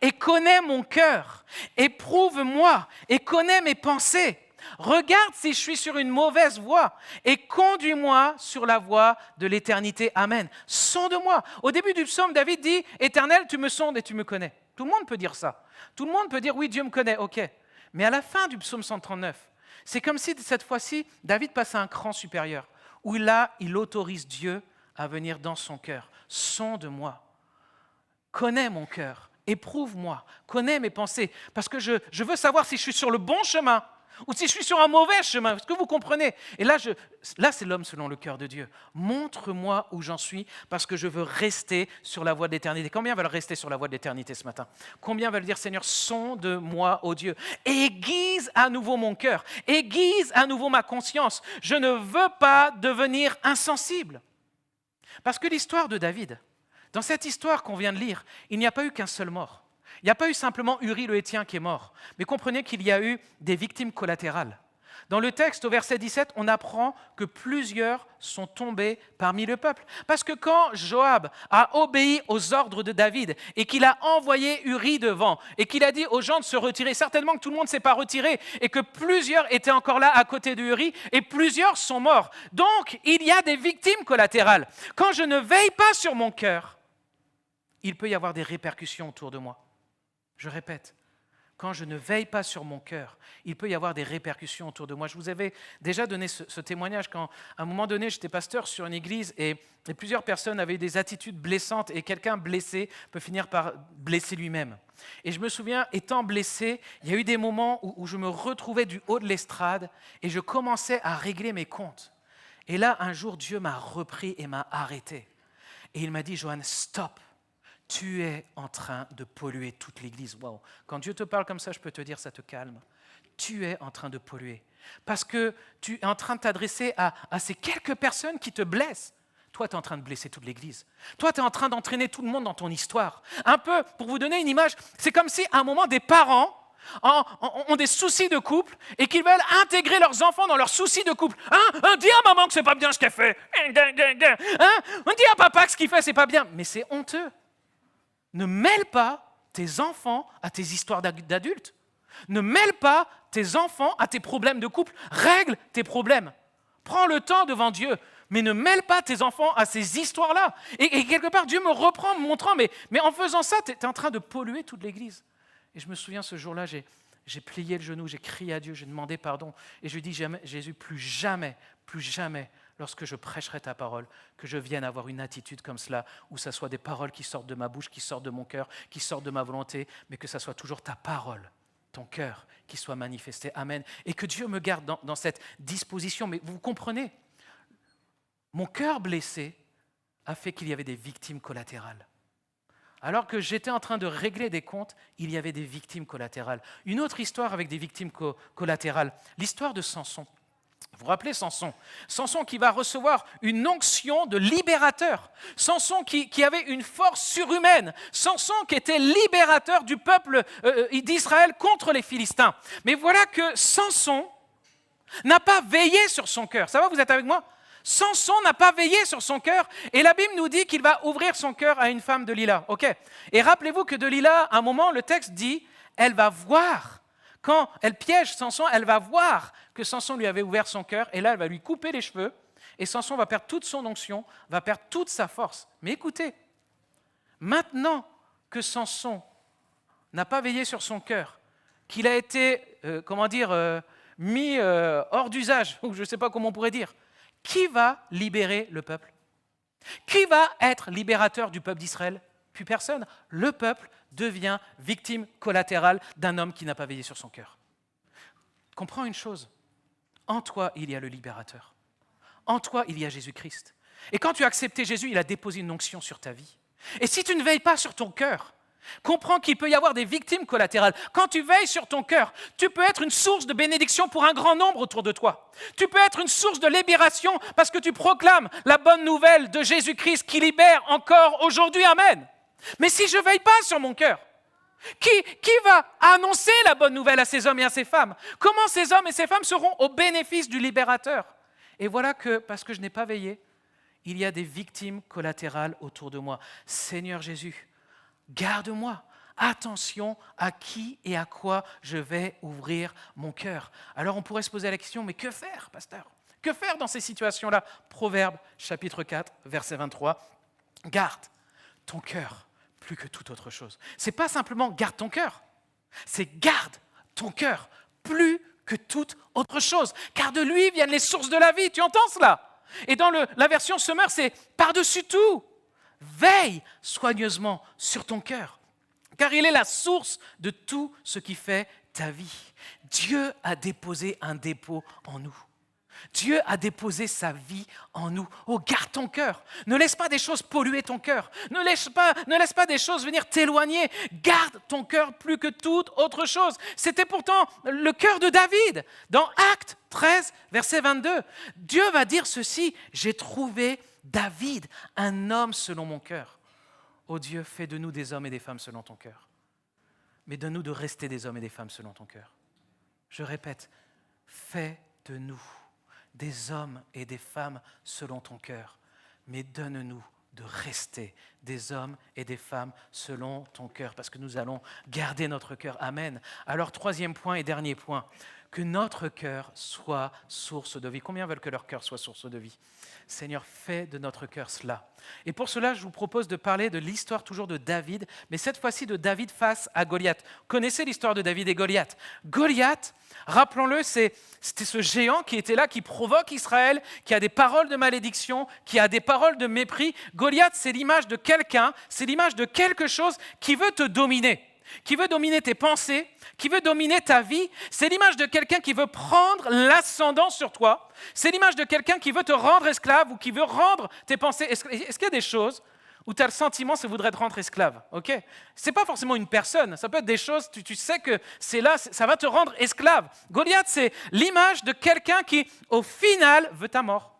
et connais mon cœur, éprouve-moi, et connais mes pensées. Regarde si je suis sur une mauvaise voie, et conduis-moi sur la voie de l'éternité. Amen. Sonde-moi. » Au début du psaume, David dit, « Éternel, tu me sondes et tu me connais. » Tout le monde peut dire ça. Tout le monde peut dire, « Oui, Dieu me connaît. » Ok. Mais à la fin du psaume 139, c'est comme si cette fois-ci, David passe à un cran supérieur, où là, il autorise Dieu à venir dans son cœur. Sonde-moi, connais mon cœur, éprouve-moi, connais mes pensées, parce que je veux savoir si je suis sur le bon chemin ou si je suis sur un mauvais chemin. Est-ce que vous comprenez? Et là, c'est l'homme selon le cœur de Dieu. Montre-moi où j'en suis, parce que je veux rester sur la voie de l'éternité. Combien veulent rester sur la voie de l'éternité ce matin? Combien veulent dire, Seigneur, sonde-moi, ô Dieu, aiguise à nouveau mon cœur, aiguise à nouveau ma conscience. Je ne veux pas devenir insensible. Parce que l'histoire de David, dans cette histoire qu'on vient de lire, il n'y a pas eu qu'un seul mort. Il n'y a pas eu simplement Uri le Héthien qui est mort, mais comprenez qu'il y a eu des victimes collatérales. Dans le texte, au verset 17, on apprend que plusieurs sont tombés parmi le peuple. Parce que quand Joab a obéi aux ordres de David et qu'il a envoyé Uri devant et qu'il a dit aux gens de se retirer, certainement que tout le monde ne s'est pas retiré et que plusieurs étaient encore là à côté de Uri et plusieurs sont morts. Donc, il y a des victimes collatérales. Quand je ne veille pas sur mon cœur, il peut y avoir des répercussions autour de moi. Je répète. Quand je ne veille pas sur mon cœur, il peut y avoir des répercussions autour de moi. Je vous avais déjà donné ce témoignage quand, à un moment donné, j'étais pasteur sur une église et plusieurs personnes avaient des attitudes blessantes et quelqu'un blessé peut finir par blesser lui-même. Et je me souviens, étant blessé, il y a eu des moments où je me retrouvais du haut de l'estrade et je commençais à régler mes comptes. Et là, un jour, Dieu m'a repris et m'a arrêté. Et il m'a dit, Johan, stop. Tu es en train de polluer toute l'Église. Wow. Quand Dieu te parle comme ça, je peux te dire, ça te calme. Tu es en train de polluer. Parce que tu es en train de t'adresser à ces quelques personnes qui te blessent. Toi, tu es en train de blesser toute l'Église. Toi, tu es en train d'entraîner tout le monde dans ton histoire. Un peu, pour vous donner une image, c'est comme si à un moment, des parents ont des soucis de couple et qu'ils veulent intégrer leurs enfants dans leurs soucis de couple. Dis à maman que c'est pas bien ce qu'elle fait. Dis à papa que ce qu'il fait, c'est pas bien. Mais c'est honteux. Ne mêle pas tes enfants à tes histoires d'adultes. Ne mêle pas tes enfants à tes problèmes de couple. Règle tes problèmes. Prends le temps devant Dieu, mais ne mêle pas tes enfants à ces histoires-là. Et quelque part, Dieu me reprend, me montrant, mais en faisant ça, tu es en train de polluer toute l'Église. Et je me souviens, ce jour-là, j'ai plié le genou, j'ai crié à Dieu, j'ai demandé pardon. Et je lui ai dit, Jésus, plus jamais, lorsque je prêcherai ta parole, que je vienne avoir une attitude comme cela, où ça soit des paroles qui sortent de ma bouche, qui sortent de mon cœur, qui sortent de ma volonté, mais que ça soit toujours ta parole, ton cœur, qui soit manifesté. Amen. Et que Dieu me garde dans cette disposition. Mais vous comprenez, mon cœur blessé a fait qu'il y avait des victimes collatérales. Alors que j'étais en train de régler des comptes, il y avait des victimes collatérales. Une autre histoire avec des victimes collatérales, l'histoire de Samson. Vous vous rappelez Samson? Samson qui va recevoir une onction de libérateur. Samson qui avait une force surhumaine. Samson qui était libérateur du peuple d'Israël contre les Philistins. Mais voilà que Samson n'a pas veillé sur son cœur. Ça va, vous êtes avec moi? Samson n'a pas veillé sur son cœur et la Bible nous dit qu'il va ouvrir son cœur à une femme Delila. Ok. Et rappelez-vous que Delila, à un moment, le texte dit, elle va voir. Quand elle piège Samson, elle va voir que Samson lui avait ouvert son cœur et là, elle va lui couper les cheveux et Samson va perdre toute son onction, va perdre toute sa force. Mais écoutez, maintenant que Samson n'a pas veillé sur son cœur, qu'il a été, mis hors d'usage, ou je ne sais pas comment on pourrait dire, qui va libérer le peuple? Qui va être libérateur du peuple d'Israël? Plus personne. Le peuple devient victime collatérale d'un homme qui n'a pas veillé sur son cœur. Comprends une chose, en toi, il y a le libérateur. En toi, il y a Jésus-Christ. Et quand tu as accepté Jésus, il a déposé une onction sur ta vie. Et si tu ne veilles pas sur ton cœur, comprends qu'il peut y avoir des victimes collatérales. Quand tu veilles sur ton cœur, tu peux être une source de bénédiction pour un grand nombre autour de toi. Tu peux être une source de libération parce que tu proclames la bonne nouvelle de Jésus-Christ qui libère encore aujourd'hui. Amen. Mais si je ne veille pas sur mon cœur, qui va annoncer la bonne nouvelle à ces hommes et à ces femmes? Comment ces hommes et ces femmes seront au bénéfice du libérateur? Et voilà que, parce que je n'ai pas veillé, il y a des victimes collatérales autour de moi. Seigneur Jésus, garde-moi. Attention à qui et à quoi je vais ouvrir mon cœur. Alors on pourrait se poser la question, mais que faire, pasteur? Que faire dans ces situations-là? Proverbe, chapitre 4, verset 23. Garde ton cœur plus que toute autre chose. C'est pas simplement garde ton cœur, c'est garde ton cœur plus que toute autre chose. Car de lui viennent les sources de la vie. Tu entends cela? Et dans la version Semeur, c'est par-dessus tout. Veille soigneusement sur ton cœur, car il est la source de tout ce qui fait ta vie. Dieu a déposé un dépôt en nous. Dieu a déposé sa vie en nous. Oh, garde ton cœur. Ne laisse pas des choses polluer ton cœur. Ne laisse pas des choses venir t'éloigner. Garde ton cœur plus que toute autre chose. C'était pourtant le cœur de David. Dans Actes 13, verset 22, Dieu va dire ceci, « J'ai trouvé David, un homme selon mon cœur. » Oh Dieu, fais de nous des hommes et des femmes selon ton cœur. mais donne-nous de rester des hommes et des femmes selon ton cœur. Je répète, fais de nous des hommes et des femmes selon ton cœur, mais donne-nous de rester des hommes et des femmes selon ton cœur, parce que nous allons garder notre cœur. Amen. Alors, troisième point et dernier point, que notre cœur soit source de vie. Combien veulent que leur cœur soit source de vie? Seigneur, fais de notre cœur cela. Et pour cela, je vous propose de parler de l'histoire toujours de David, mais cette fois-ci de David face à Goliath. Vous connaissez l'histoire de David et Goliath? Goliath, rappelons-le, c'était ce géant qui était là, qui provoque Israël, qui a des paroles de malédiction, qui a des paroles de mépris. Goliath, c'est l'image de quelqu'un, c'est l'image de quelque chose qui veut te dominer, qui veut dominer tes pensées, qui veut dominer ta vie. C'est l'image de quelqu'un qui veut prendre l'ascendant sur toi. C'est l'image de quelqu'un qui veut te rendre esclave ou qui veut rendre tes pensées. Est-ce qu'il y a des choses où tu as le sentiment que ça voudrait te rendre esclave? Ok. Ce n'est pas forcément une personne, ça peut être des choses, tu sais que c'est là, ça va te rendre esclave. Goliath, c'est l'image de quelqu'un qui, au final, veut ta mort.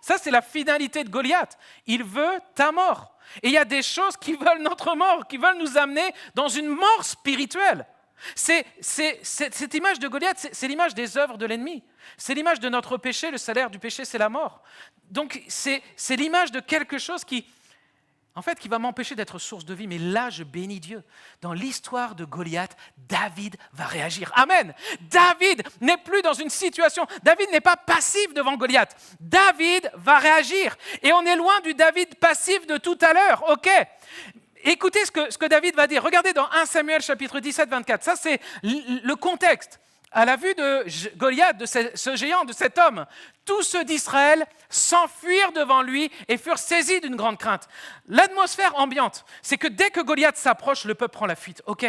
Ça, c'est la finalité de Goliath. Il veut ta mort. Et il y a des choses qui veulent notre mort, qui veulent nous amener dans une mort spirituelle. Cette image de Goliath, c'est l'image des œuvres de l'ennemi. C'est l'image de notre péché. Le salaire du péché, c'est la mort. Donc, c'est l'image de quelque chose qui va m'empêcher d'être source de vie. Mais là, je bénis Dieu. Dans l'histoire de Goliath, David va réagir. Amen. David n'est plus dans une situation. David n'est pas passif devant Goliath. David va réagir. Et on est loin du David passif de tout à l'heure. Ok. Écoutez ce que David va dire. Regardez dans 1 Samuel chapitre 17, 24. Ça, c'est le contexte. À la vue de Goliath, de ce géant, de cet homme, tous ceux d'Israël s'enfuirent devant lui et furent saisis d'une grande crainte. L'atmosphère ambiante, c'est que dès que Goliath s'approche, le peuple prend la fuite. Ok.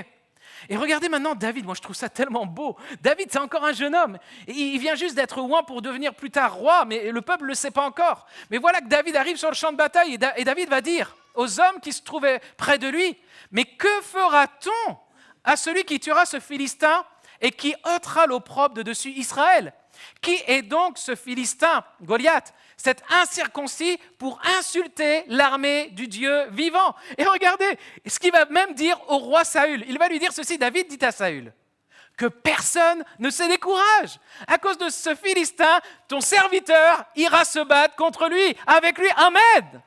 Et regardez maintenant David, moi je trouve ça tellement beau. David, c'est encore un jeune homme. Il vient juste d'être oint pour devenir plus tard roi, mais le peuple ne le sait pas encore. Mais voilà que David arrive sur le champ de bataille et David va dire aux hommes qui se trouvaient près de lui, « Mais que fera-t-on à celui qui tuera ce Philistin et qui ôtera l'opprobre de dessus Israël? Qui est donc ce Philistin, Goliath, cet incirconcis pour insulter l'armée du Dieu vivant ?» Et regardez ce qu'il va même dire au roi Saül. Il va lui dire ceci, David dit à Saül, « Que personne ne se décourage. À cause de ce Philistin, ton serviteur ira se battre contre lui, avec lui. Amen. »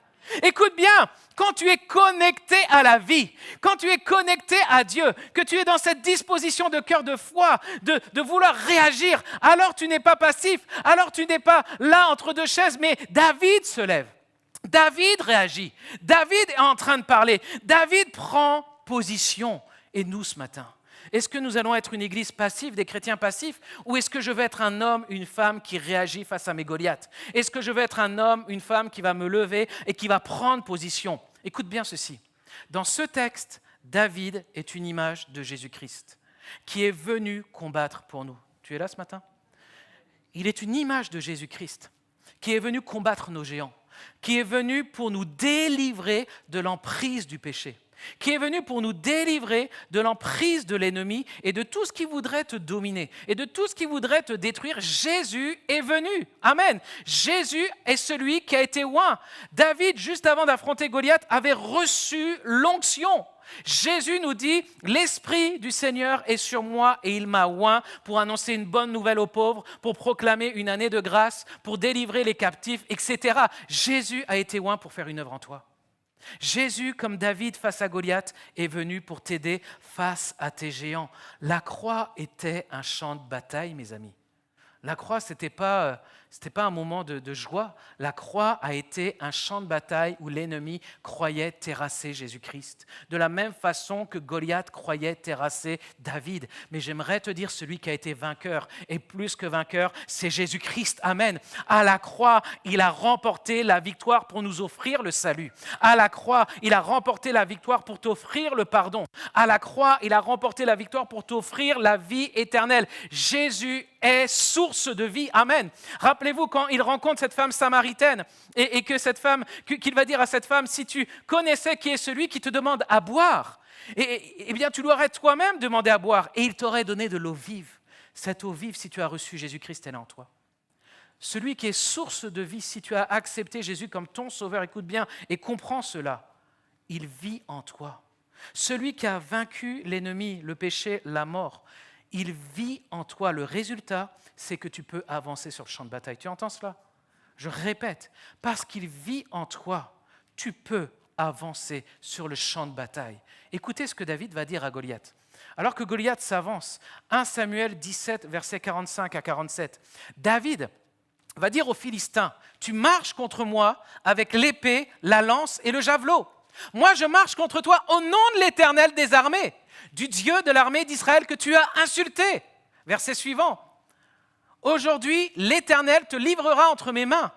Écoute bien, quand tu es connecté à la vie, quand tu es connecté à Dieu, que tu es dans cette disposition de cœur de foi, de vouloir réagir, alors tu n'es pas passif, alors tu n'es pas là entre deux chaises, mais David se lève, David réagit, David est en train de parler, David prend position. Et nous ce matin, est-ce que nous allons être une église passive, des chrétiens passifs, ou est-ce que je vais être un homme, une femme qui réagit face à mes Goliaths? Est-ce que je vais être un homme, une femme qui va me lever et qui va prendre position? Écoute bien ceci. Dans ce texte, David est une image de Jésus-Christ qui est venu combattre pour nous. Tu es là ce matin? Il est une image de Jésus-Christ qui est venu combattre nos géants, qui est venu pour nous délivrer de l'emprise du péché, qui est venu pour nous délivrer de l'emprise de l'ennemi et de tout ce qui voudrait te dominer et de tout ce qui voudrait te détruire. Jésus est venu. Amen. Jésus est celui qui a été oint. David, juste avant d'affronter Goliath, avait reçu l'onction. Jésus nous dit, l'Esprit du Seigneur est sur moi et il m'a oint pour annoncer une bonne nouvelle aux pauvres, pour proclamer une année de grâce, pour délivrer les captifs, etc. Jésus a été oint pour faire une œuvre en toi. Jésus, comme David face à Goliath, est venu pour t'aider face à tes géants. La croix était un champ de bataille, mes amis. La croix, ce n'était pas un moment de joie. La croix a été un champ de bataille où l'ennemi croyait terrasser Jésus-Christ. De la même façon que Goliath croyait terrasser David. Mais j'aimerais te dire, celui qui a été vainqueur, et plus que vainqueur, c'est Jésus-Christ. Amen. À la croix, il a remporté la victoire pour nous offrir le salut. À la croix, il a remporté la victoire pour t'offrir le pardon. À la croix, il a remporté la victoire pour t'offrir la vie éternelle. Jésus est source de vie. Amen. Rappelez-vous quand il rencontre cette femme samaritaine et que cette femme, qu'il va dire à cette femme, si tu connaissais qui est celui qui te demande à boire, eh bien tu lui aurais toi-même demandé à boire et il t'aurait donné de l'eau vive. Cette eau vive, si tu as reçu Jésus-Christ, elle est en toi. Celui qui est source de vie, si tu as accepté Jésus comme ton sauveur, écoute bien et comprends cela, il vit en toi. celui qui a vaincu l'ennemi, le péché, la mort, il vit en toi. Le résultat, c'est que tu peux avancer sur le champ de bataille. Tu entends cela? Je répète, parce qu'il vit en toi, tu peux avancer sur le champ de bataille. Écoutez ce que David va dire à Goliath. Alors que Goliath s'avance, 1 Samuel 17, versets 45 à 47, David va dire aux Philistins, « Tu marches contre moi avec l'épée, la lance et le javelot. Moi, je marche contre toi au nom de l'Éternel des armées, du Dieu de l'armée d'Israël que tu as insulté. » Verset suivant. « Aujourd'hui, l'Éternel te livrera entre mes mains,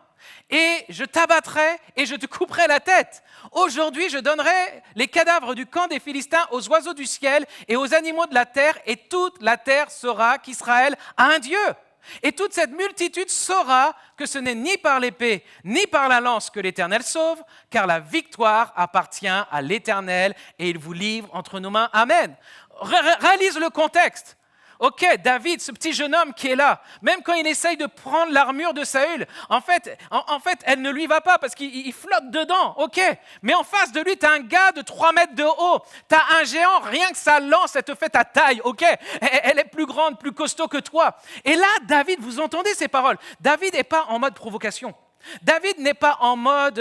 et je t'abattrai et je te couperai la tête. Aujourd'hui, je donnerai les cadavres du camp des Philistins aux oiseaux du ciel et aux animaux de la terre, et toute la terre saura qu'Israël a un Dieu. Et toute cette multitude saura que ce n'est ni par l'épée, ni par la lance que l'Éternel sauve, car la victoire appartient à l'Éternel et il vous livre entre nos mains. Amen. » Réalise le contexte. Ok, David, ce petit jeune homme qui est là, même quand il essaye de prendre l'armure de Saül, en fait, elle ne lui va pas parce qu'il flotte dedans, ok. Mais en face de lui, tu as un gars de 3 mètres de haut, tu as un géant, rien que sa lance, elle te fait ta taille, ok. Elle est plus grande, plus costaud que toi. Et là, David, vous entendez ces paroles, David n'est pas en mode provocation. David n'est pas en mode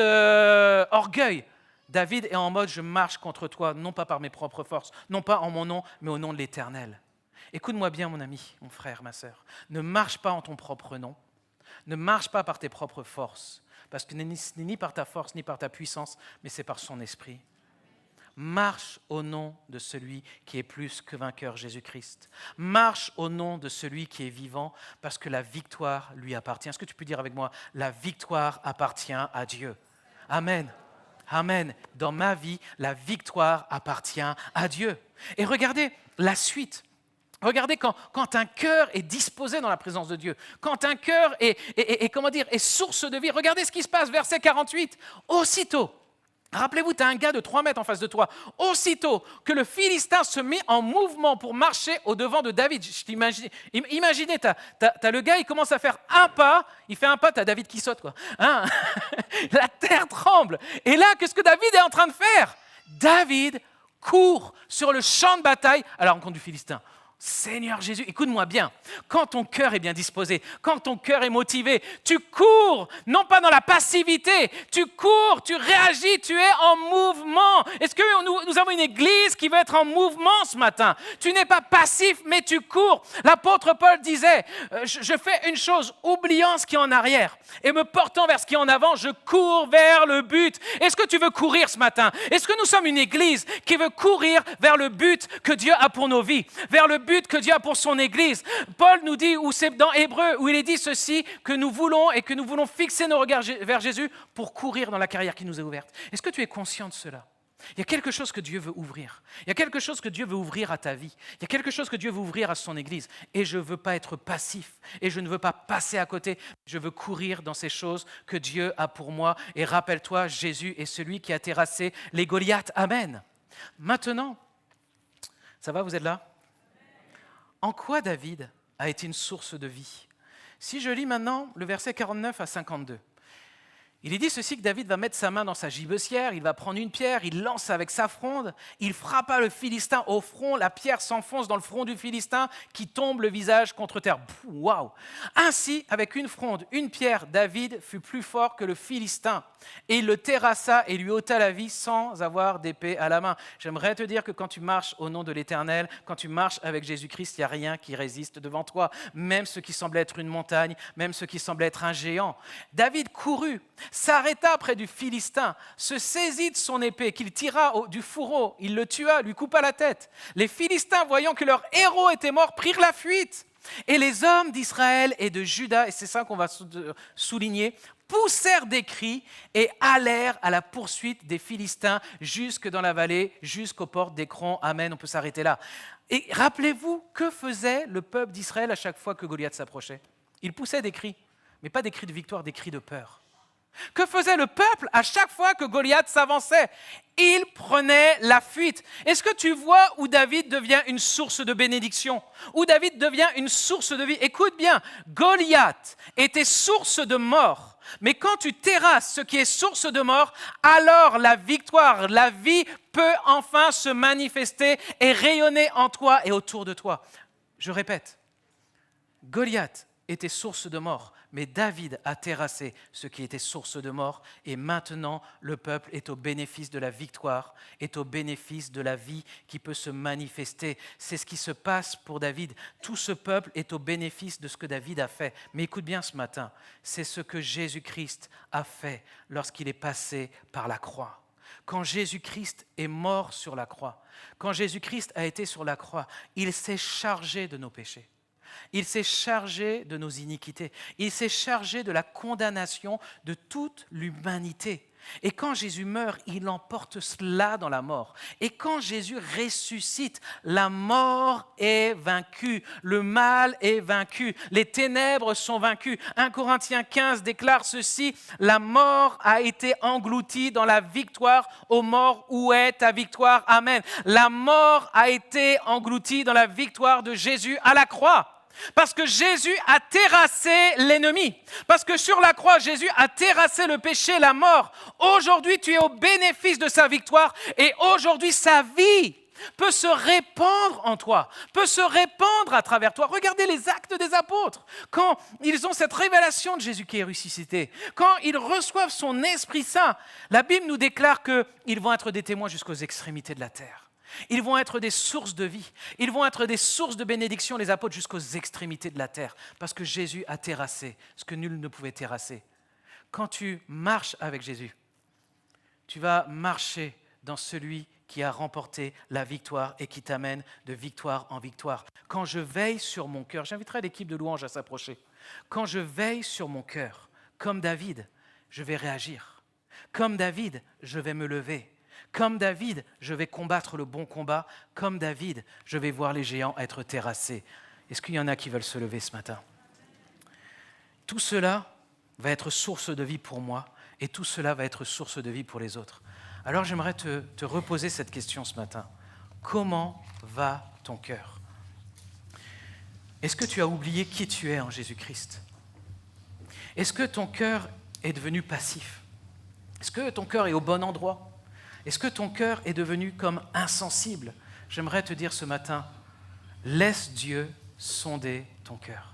orgueil. David est en mode, je marche contre toi, non pas par mes propres forces, non pas en mon nom, mais au nom de l'Éternel. Écoute-moi bien, mon ami, mon frère, ma sœur. Ne marche pas en ton propre nom. Ne marche pas par tes propres forces. Parce que ce n'est ni par ta force, ni par ta puissance, mais c'est par son esprit. Marche au nom de celui qui est plus que vainqueur, Jésus-Christ. Marche au nom de celui qui est vivant, parce que la victoire lui appartient. Est-ce que tu peux dire avec moi, la victoire appartient à Dieu? Amen. Amen. Dans ma vie, la victoire appartient à Dieu. Et regardez la suite. Regardez quand un cœur est disposé dans la présence de Dieu, quand un cœur est source de vie, regardez ce qui se passe, verset 48. Aussitôt, rappelez-vous, tu as un gars de 3 mètres en face de toi, aussitôt que le Philistin se met en mouvement pour marcher au-devant de David, imaginez, tu as le gars, il commence à faire un pas, il fait un pas, tu as David qui saute, quoi. Hein? La terre tremble. Et là, qu'est-ce que David est en train de faire? David court sur le champ de bataille à la rencontre du Philistin. Seigneur Jésus, écoute-moi bien, quand ton cœur est bien disposé, quand ton cœur est motivé, tu cours, non pas dans la passivité, tu cours, tu réagis, tu es en mouvement. Est-ce que nous avons une église qui veut être en mouvement ce matin? Tu n'es pas passif, mais tu cours. L'apôtre Paul disait, je fais une chose, oubliant ce qui est en arrière et me portant vers ce qui est en avant, je cours vers le but. Est-ce que tu veux courir ce matin? Est-ce que nous sommes une église qui veut courir vers le but que Dieu a pour nos vies, vers le but que Dieu a pour son Église? Paul nous dit, ou c'est dans Hébreux, où il est dit ceci, que nous voulons fixer nos regards vers Jésus pour courir dans la carrière qui nous est ouverte. Est-ce que tu es conscient de cela? Il y a quelque chose que Dieu veut ouvrir. Il y a quelque chose que Dieu veut ouvrir à ta vie. Il y a quelque chose que Dieu veut ouvrir à son Église. Et je ne veux pas être passif. Et je ne veux pas passer à côté. Je veux courir dans ces choses que Dieu a pour moi. Et rappelle-toi, Jésus est celui qui a terrassé les Goliaths. Amen. Maintenant, ça va, vous êtes là? En quoi David a été une source de vie? Si je lis maintenant le verset 49 à 52, il est dit ceci, que David va mettre sa main dans sa gibecière, il va prendre une pierre, il lance avec sa fronde, il frappa le Philistin au front, la pierre s'enfonce dans le front du Philistin qui tombe le visage contre terre. Waouh! Ainsi, avec une fronde, une pierre, David fut plus fort que le Philistin et il le terrassa et lui ôta la vie sans avoir d'épée à la main. J'aimerais te dire que quand tu marches au nom de l'Éternel, quand tu marches avec Jésus-Christ, il n'y a rien qui résiste devant toi, même ce qui semblait être une montagne, même ce qui semblait être un géant. David courut, s'arrêta près du Philistin, se saisit de son épée qu'il tira du fourreau, il le tua, lui coupa la tête. Les Philistins, voyant que leur héros était mort, prirent la fuite. Et les hommes d'Israël et de Juda, et c'est ça qu'on va souligner, poussèrent des cris et allèrent à la poursuite des Philistins jusque dans la vallée, jusqu'aux portes d'Écron. Amen, on peut s'arrêter là. Et rappelez-vous, que faisait le peuple d'Israël à chaque fois que Goliath s'approchait? Il poussait des cris, mais pas des cris de victoire, des cris de peur. Que faisait le peuple à chaque fois que Goliath s'avançait? Il prenait la fuite. Est-ce que tu vois où David devient une source de bénédiction? Où David devient une source de vie? Écoute bien, Goliath était source de mort. Mais quand tu terrasses ce qui est source de mort, alors la victoire, la vie peut enfin se manifester et rayonner en toi et autour de toi. Je répète, Goliath était source de mort, mais David a terrassé ce qui était source de mort et maintenant le peuple est au bénéfice de la victoire, est au bénéfice de la vie qui peut se manifester. C'est ce qui se passe pour David. Tout ce peuple est au bénéfice de ce que David a fait. Mais écoute bien ce matin, c'est ce que Jésus-Christ a fait lorsqu'il est passé par la croix. Quand Jésus-Christ est mort sur la croix, quand Jésus-Christ a été sur la croix, il s'est chargé de nos péchés. Il s'est chargé de nos iniquités. Il s'est chargé de la condamnation de toute l'humanité. Et quand Jésus meurt, il emporte cela dans la mort. Et quand Jésus ressuscite, la mort est vaincue, le mal est vaincu, les ténèbres sont vaincues. 1 Corinthiens 15 déclare ceci, la mort a été engloutie dans la victoire. Ô mort, où est ta victoire? Amen. La mort a été engloutie dans la victoire de Jésus à la croix. Parce que Jésus a terrassé l'ennemi. Parce que sur la croix, Jésus a terrassé le péché, la mort. Aujourd'hui, tu es au bénéfice de sa victoire et aujourd'hui, sa vie peut se répandre en toi, peut se répandre à travers toi. Regardez les actes des apôtres. Quand ils ont cette révélation de Jésus qui est ressuscité, quand ils reçoivent son Esprit Saint, la Bible nous déclare qu'ils vont être des témoins jusqu'aux extrémités de la terre. Ils vont être des sources de vie. Ils vont être des sources de bénédiction, les apôtres, jusqu'aux extrémités de la terre. Parce que Jésus a terrassé ce que nul ne pouvait terrasser. Quand tu marches avec Jésus, tu vas marcher dans celui qui a remporté la victoire et qui t'amène de victoire en victoire. Quand je veille sur mon cœur, j'inviterai l'équipe de louange à s'approcher. Quand je veille sur mon cœur, comme David, je vais réagir. Comme David, je vais me lever. Comme David, je vais combattre le bon combat. Comme David, je vais voir les géants être terrassés. Est-ce qu'il y en a qui veulent se lever ce matin? Tout cela va être source de vie pour moi et tout cela va être source de vie pour les autres. Alors j'aimerais te reposer cette question ce matin. Comment va ton cœur? Est-ce que tu as oublié qui tu es en Jésus-Christ? Est-ce que ton cœur est devenu passif? Est-ce que ton cœur est au bon endroit? Est-ce que ton cœur est devenu comme insensible? J'aimerais te dire ce matin, laisse Dieu sonder ton cœur.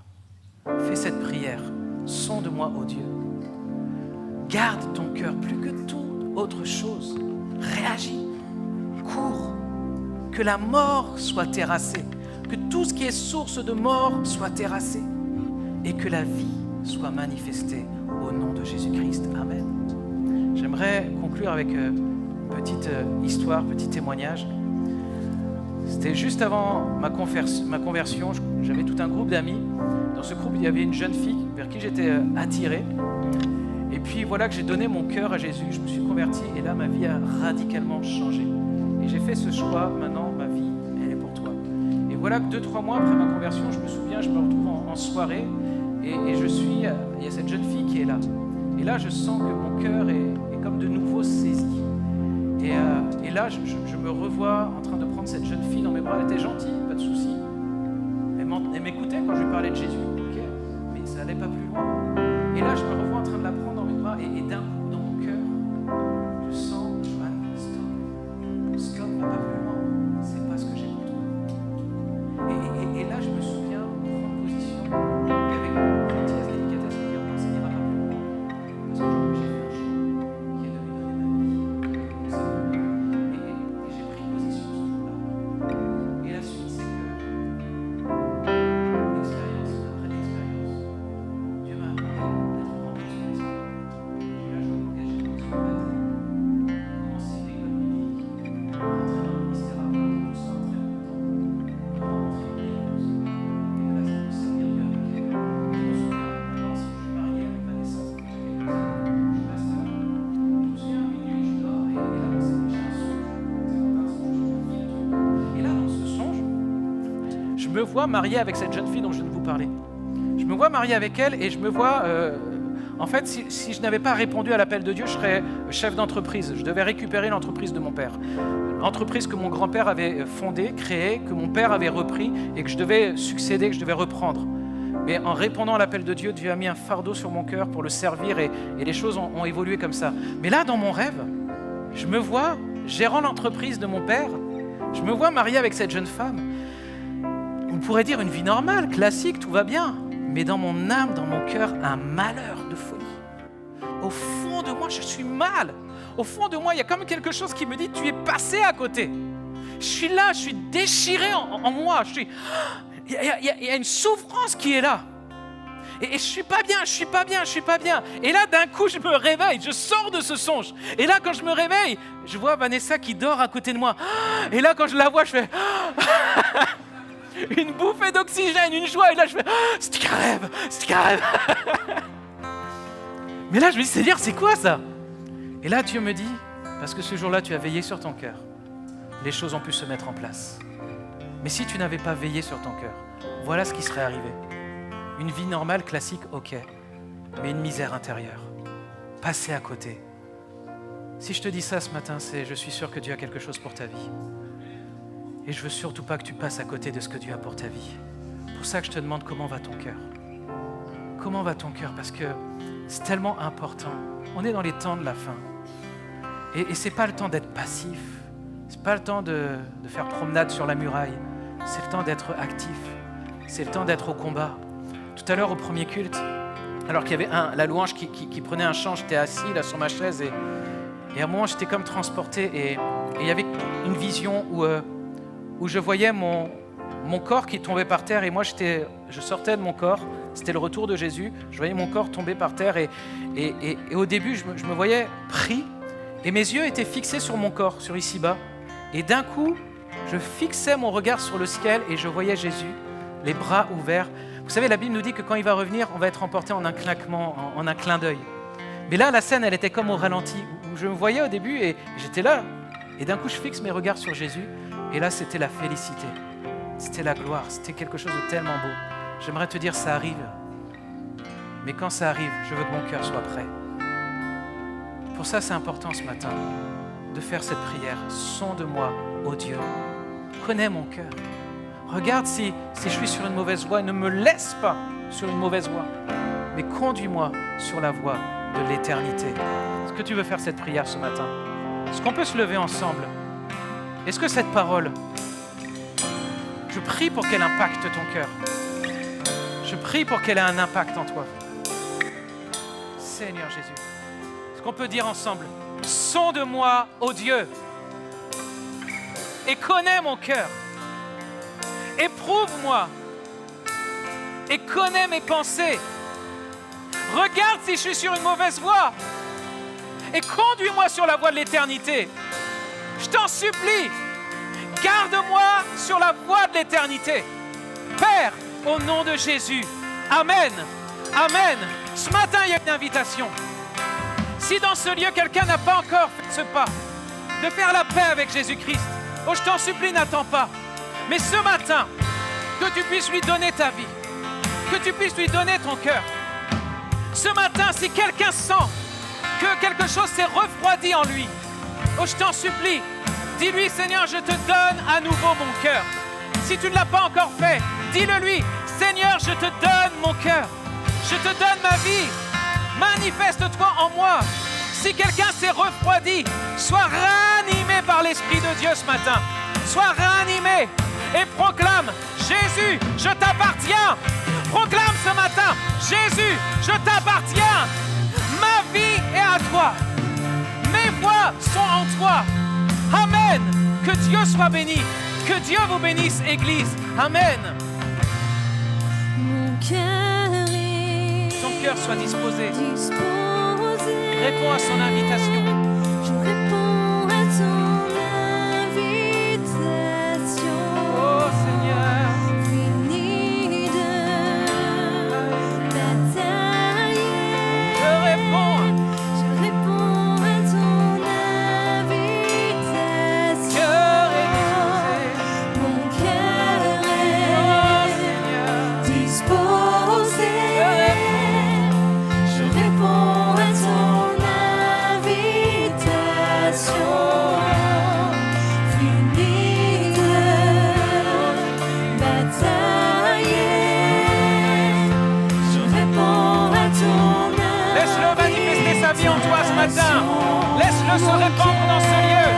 Fais cette prière, sonde-moi, ô Dieu. Garde ton cœur plus que toute autre chose. Réagis, cours, que la mort soit terrassée, que tout ce qui est source de mort soit terrassé et que la vie soit manifestée au nom de Jésus-Christ. Amen. J'aimerais conclure avec petite histoire, petit témoignage. C'était juste avant ma conversion, j'avais tout un groupe d'amis. Dans ce groupe, il y avait une jeune fille vers qui j'étais attiré. Et puis voilà que j'ai donné mon cœur à Jésus, je me suis converti et là ma vie a radicalement changé. Et j'ai fait ce choix, maintenant ma vie, elle est pour toi. Et voilà que 2-3 mois après ma conversion, je me souviens, je me retrouve en soirée et il y a cette jeune fille qui est là. Et là, je sens que mon cœur est comme de nouveau saisi. Et là, je me revois en train de prendre cette jeune fille dans mes bras. Elle était gentille, pas de souci. Elle m'écoutait quand je lui parlais de Jésus, okay, mais ça n'allait pas plus loin. Et là, je me revois en train de la prendre dans mes bras et d'un coup, dans mon cœur, je sens, Joanne, stop, va pas plus loin. C'est pas ce que j'ai pour toi. Et là, je me souviens prendre position et avec gentillesse, délicatesse, me dire, ça n'ira pas plus loin. Parce que j'ai fait un choix qui est de lui donner ma vie. Et j'ai pris position ce jour-là. Et la suite, c'est que l'expérience après l'expérience, Dieu m'a appris d'être rempli de son esprit. Et là, je m'engageais dans ce baptême, commencer l'école biblique, rentrer dans le ministère à Paris, tout ça en très peu de temps, rentrer en église. Et de là, ça me servir Dieu avec elle. Je me souviens maintenant, si je suis marié avec Vanessa, ça fait quelques années, je suis pasteur. Je me souviens, à minuit, je dors et là, j'ai un songe. Et là, dans ce songe, je me vois marié avec cette jeune fille dont je viens de vous parler. Je me vois marié avec elle et je me vois... en fait, si je n'avais pas répondu à l'appel de Dieu, je serais chef d'entreprise. Je devais récupérer l'entreprise de mon père. L'entreprise que mon grand-père avait fondée, créée, que mon père avait repris et que je devais succéder, que je devais reprendre. Mais en répondant à l'appel de Dieu, Dieu a mis un fardeau sur mon cœur pour le servir et les choses ont évolué comme ça. Mais là, dans mon rêve, je me vois gérant l'entreprise de mon père. Je me vois marié avec cette jeune femme. On pourrait dire une vie normale, classique, tout va bien. Mais dans mon âme, dans mon cœur, un malheur de folie. Au fond de moi, je suis mal. Au fond de moi, il y a comme quelque chose qui me dit, tu es passé à côté. Je suis là, je suis déchiré en moi. Il y a une souffrance qui est là. Et je suis pas bien. Et là, d'un coup, je me réveille, je sors de ce songe. Et là, quand je me réveille, je vois Vanessa qui dort à côté de moi. Et là, quand je la vois, je fais une bouffée d'oxygène, une joie. Et là, je fais c'est carême. Mais là, je me dis, Seigneur, c'est quoi ça? Et là, Dieu me dit, parce que ce jour-là, tu as veillé sur ton cœur. Les choses ont pu se mettre en place. Mais si tu n'avais pas veillé sur ton cœur, voilà ce qui serait arrivé. Une vie normale, classique, ok, mais une misère intérieure. Passer à côté. Si je te dis ça ce matin, c'est je suis sûr que Dieu a quelque chose pour ta vie. Et je veux surtout pas que tu passes à côté de ce que Dieu a pour ta vie. C'est pour ça que je te demande comment va ton cœur. Comment va ton cœur? Parce que c'est tellement important. On est dans les temps de la fin. Et c'est pas le temps d'être passif. C'est pas le temps de faire promenade sur la muraille. C'est le temps d'être actif. C'est le temps d'être au combat. Tout à l'heure, au premier culte, alors qu'il y avait la louange qui prenait un chant, j'étais assis là sur ma chaise et à un moment, j'étais comme transporté et il y avait une vision où je voyais mon corps qui tombait par terre et moi, je sortais de mon corps. C'était le retour de Jésus. Je voyais mon corps tomber par terre et au début, je me voyais pris et mes yeux étaient fixés sur mon corps, sur ici-bas. Et d'un coup, je fixais mon regard sur le ciel et je voyais Jésus, les bras ouverts. Vous savez, la Bible nous dit que quand il va revenir, on va être emporté en un claquement, en un clin d'œil. Mais là, la scène, elle était comme au ralenti, où je me voyais au début et j'étais là. Et d'un coup, je fixe mes regards sur Jésus. Et là, c'était la félicité. C'était la gloire. C'était quelque chose de tellement beau. J'aimerais te dire, ça arrive. Mais quand ça arrive, je veux que mon cœur soit prêt. Pour ça, c'est important ce matin de faire cette prière. Sonde-moi, ô Dieu. Connais mon cœur. Regarde si je suis sur une mauvaise voie. Ne me laisse pas sur une mauvaise voie. Mais conduis-moi sur la voie de l'éternité. Est-ce que tu veux faire cette prière ce matin? Est-ce qu'on peut se lever ensemble? Est-ce que cette parole, je prie pour qu'elle impacte ton cœur. Je prie pour qu'elle ait un impact en toi. Seigneur Jésus. Est-ce qu'on peut dire ensemble? Sonde-moi, ô Dieu, et connais mon cœur. Éprouve-moi et connais mes pensées. Regarde si je suis sur une mauvaise voie et conduis-moi sur la voie de l'éternité. Je t'en supplie, garde-moi sur la voie de l'éternité. Père, au nom de Jésus, Amen. Amen. Ce matin, il y a une invitation. Si dans ce lieu, quelqu'un n'a pas encore fait ce pas, de faire la paix avec Jésus-Christ, oh, je t'en supplie, n'attends pas. Mais ce matin, que tu puisses lui donner ta vie, que tu puisses lui donner ton cœur. Ce matin, si quelqu'un sent que quelque chose s'est refroidi en lui, oh, je t'en supplie, dis-lui, Seigneur, je te donne à nouveau mon cœur. Si tu ne l'as pas encore fait, dis-le lui, Seigneur, je te donne mon cœur. Je te donne ma vie. Manifeste-toi en moi. Si quelqu'un s'est refroidi, sois ranimé par l'Esprit de Dieu ce matin. Sois ranimé et proclame, Jésus, je t'appartiens. Proclame ce matin, Jésus, je t'appartiens. Ma vie est à toi. Mes voies sont en toi. Amen. Que Dieu soit béni. Que Dieu vous bénisse, Église. Amen. Mon cœur est Ton cœur soit disposé. disposé. Réponds à son invitation. Je réponds à ton invitation. Oh Seigneur. Fini de batailler. Je réponds. Je réponds à ton invitation. Cœur est disposé. Mon cœur Oh est Seigneur. disposé. Je réponds à ton invitation. Fini de batailler. Je réponds à ton Laisse-le manifester sa vie en toi ce matin. Laisse-le se répandre dans ce lieu.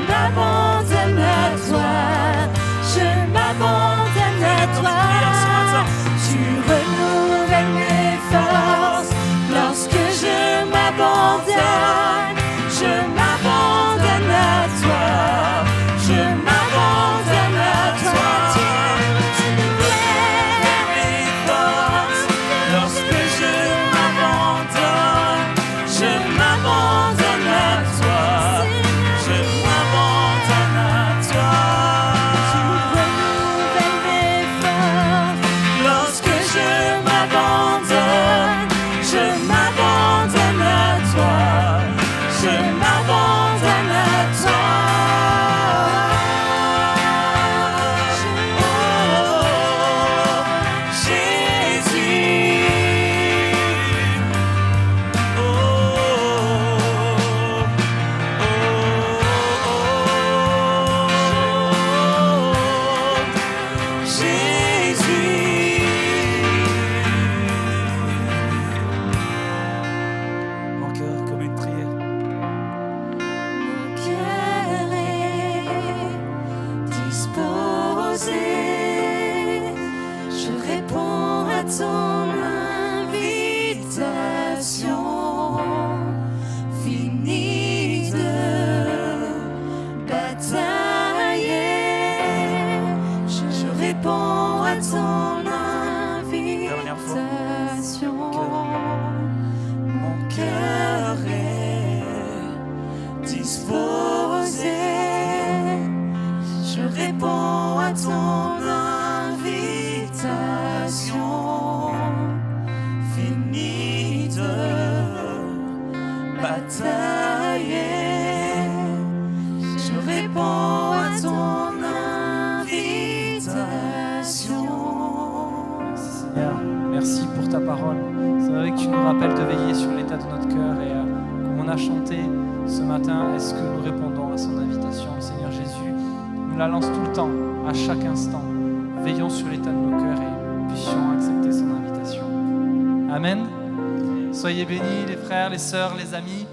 m'abandonne à toi, je m'abandonne à toi. Tu renouvelles mes forces lorsque je m'abandonne, je m'abandonne à toi, je m'abandonne à toi. Tu renouvelles mes forces lorsque je m'abandonne, je m'abandonne à toi, je m'abandonne à toi. Tu renouvelles mes forces lorsque je m'abandonne, je m'abandonne à toi, je m'abandonne à toi. Mon cœur comme une prière. Mon cœur est disposé, je réponds à ton invitation. Fini de batailler, je réponds à ton invitation. Mon cœur est disposé, je réponds à ton invitation. Fini de batailler, je réponds à ton invitation. Merci Seigneur, merci pour ta parole. C'est vrai que tu nous rappelles de veiller sur l'état de notre cœur et comme on a chanté ce matin, est-ce que nous répondons à son invitation? Seigneur Jésus, nous la lance tout le temps, à chaque instant. Veillons sur l'état de nos cœurs et puissions accepter son invitation. Amen. Soyez bénis les frères, les sœurs, les amis.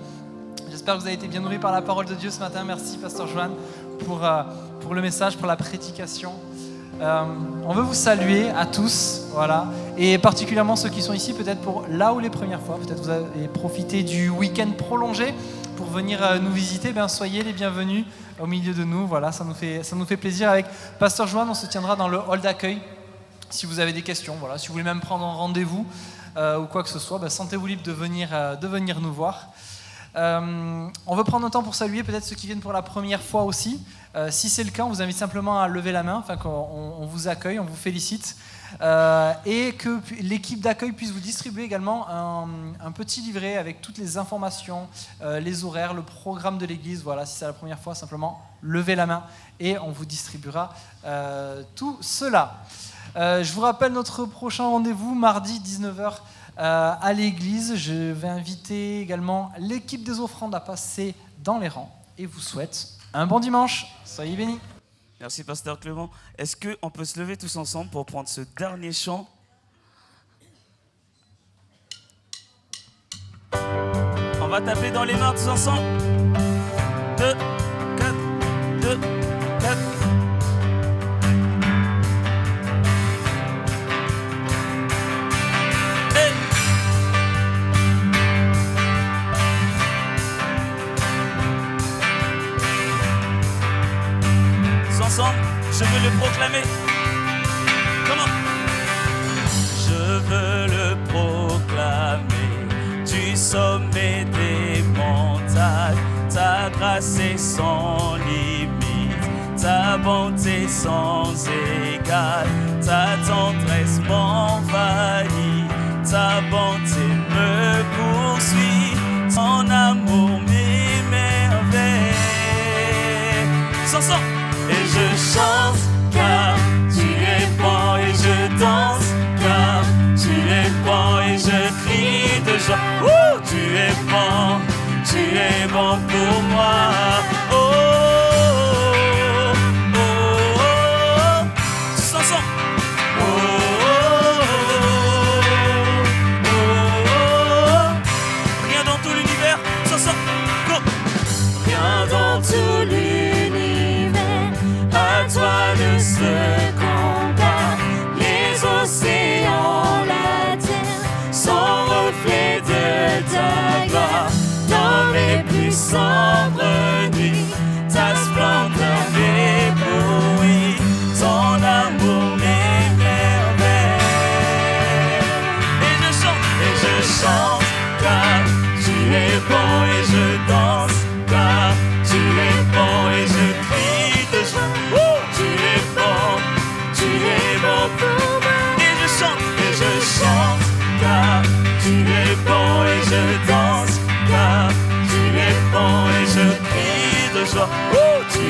J'espère que vous avez été bien nourris par la parole de Dieu ce matin. Merci Pasteur Joanne pour le message, pour la prédication. On veut vous saluer à tous, voilà, et particulièrement ceux qui sont ici peut-être pour là ou les premières fois, peut-être vous avez profité du week-end prolongé pour venir nous visiter, soyez les bienvenus au milieu de nous, voilà, ça nous fait plaisir. Avec Pasteur Joanne, on se tiendra dans le hall d'accueil si vous avez des questions, voilà, si vous voulez même prendre un rendez-vous ou quoi que ce soit, sentez-vous libre de venir nous voir. On veut prendre un temps pour saluer peut-être ceux qui viennent pour la première fois aussi. Si c'est le cas, on vous invite simplement à lever la main, enfin qu'on vous accueille, on vous félicite. Et que l'équipe d'accueil puisse vous distribuer également un petit livret avec toutes les informations, les horaires, le programme de l'église. Voilà, si c'est la première fois, simplement levez la main et on vous distribuera tout cela. Je vous rappelle notre prochain rendez-vous, mardi 19h à l'église. Je vais inviter également l'équipe des offrandes à passer dans les rangs et vous souhaite un bon dimanche. Soyez bénis. Merci Pasteur Clément. Est-ce qu'on peut se lever tous ensemble pour prendre ce dernier chant? On va taper dans les mains tous ensemble. 2, 4, 2, 4. Ensemble, je veux le proclamer. Comment? Je veux le proclamer du sommet des montagnes. Ta grâce est sans limite, ta bonté sans égale, ta tendresse m'envahit, ta bonté me poursuit, ton amour m'émerveille. Ensemble. Et je chante car tu es bon et je danse car tu es bon et je crie de joie. Tu es bon pour moi. Oh, oh, oh, oh. Tous ensemble. Oh, oh, oh, oh. Rien dans tout l'univers, tous ensemble. Go. Rien rien dans tout l'univers à toi ne se compare. Les océans, la terre, sont reflets de ta gloire. Dans mes plus sombres nuits, ta splendeur m'éblouit, ton amour m'émerveille. Et je chante, car tu es bon, et je danse, car tu es bon, et je crie de joie. Tu es bon pour moi. Et je chante, car tu es bon, et je danse, car tu es bon, et je crie de joie. Tu es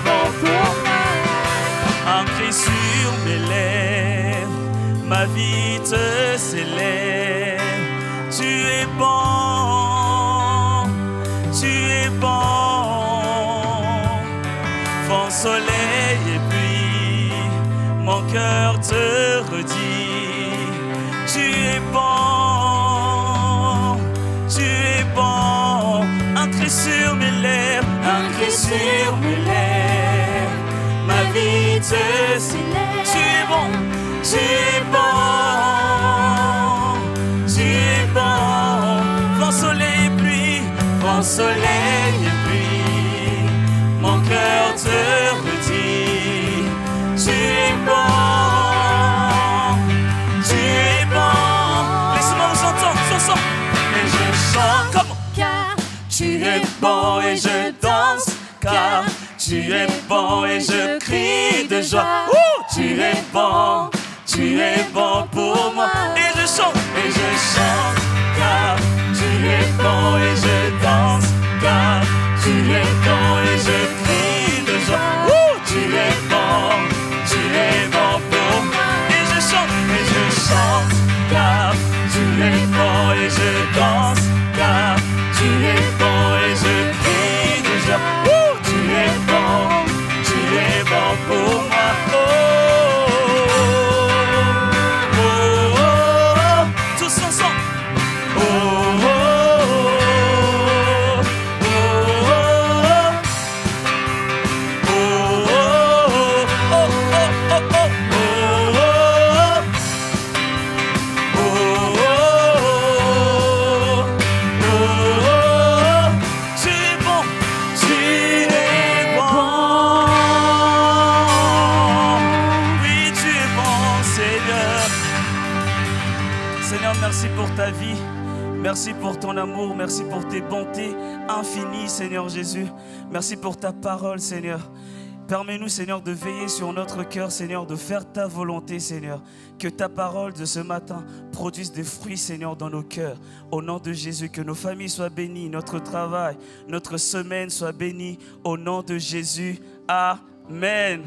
bon pour moi. Un cri sur mes lèvres, ma vie te célèbre. Tu es bon, tu es bon. Vent, soleil et pluie, mon cœur te redit. Tu es bon, tu es bon. Un cri sur mes lèvres, un cri sur mes lèvres, ma vie te célèbre. Tu es bon, tu es bon, tu es bon. Vent, soleil et pluie, vent, soleil et pluie, mon cœur te redit. Tu es bon, tu es bon. Laissez-moi vous entendre, chanson. Et je chante comme Car tu es bon et je danse, car tu es bon et je crie de joie. Tu es bon pour moi. Et je chante, car tu es bon et je danse, car tu es bon et je crie de joie. Tu es bon pour moi. Et je chante, car tu es bon et je danse, car tu es bon et je crie de joie. Tu es bon pour moi. Tous ensemble. Merci pour ta vie, merci pour ton amour, merci pour tes bontés infinies, Seigneur Jésus. Merci pour ta parole, Seigneur. Permets-nous, Seigneur, de veiller sur notre cœur, Seigneur, de faire ta volonté, Seigneur. Que ta parole de ce matin produise des fruits, Seigneur, dans nos cœurs. Au nom de Jésus, que nos familles soient bénies, notre travail, notre semaine soit bénie. Au nom de Jésus, Amen.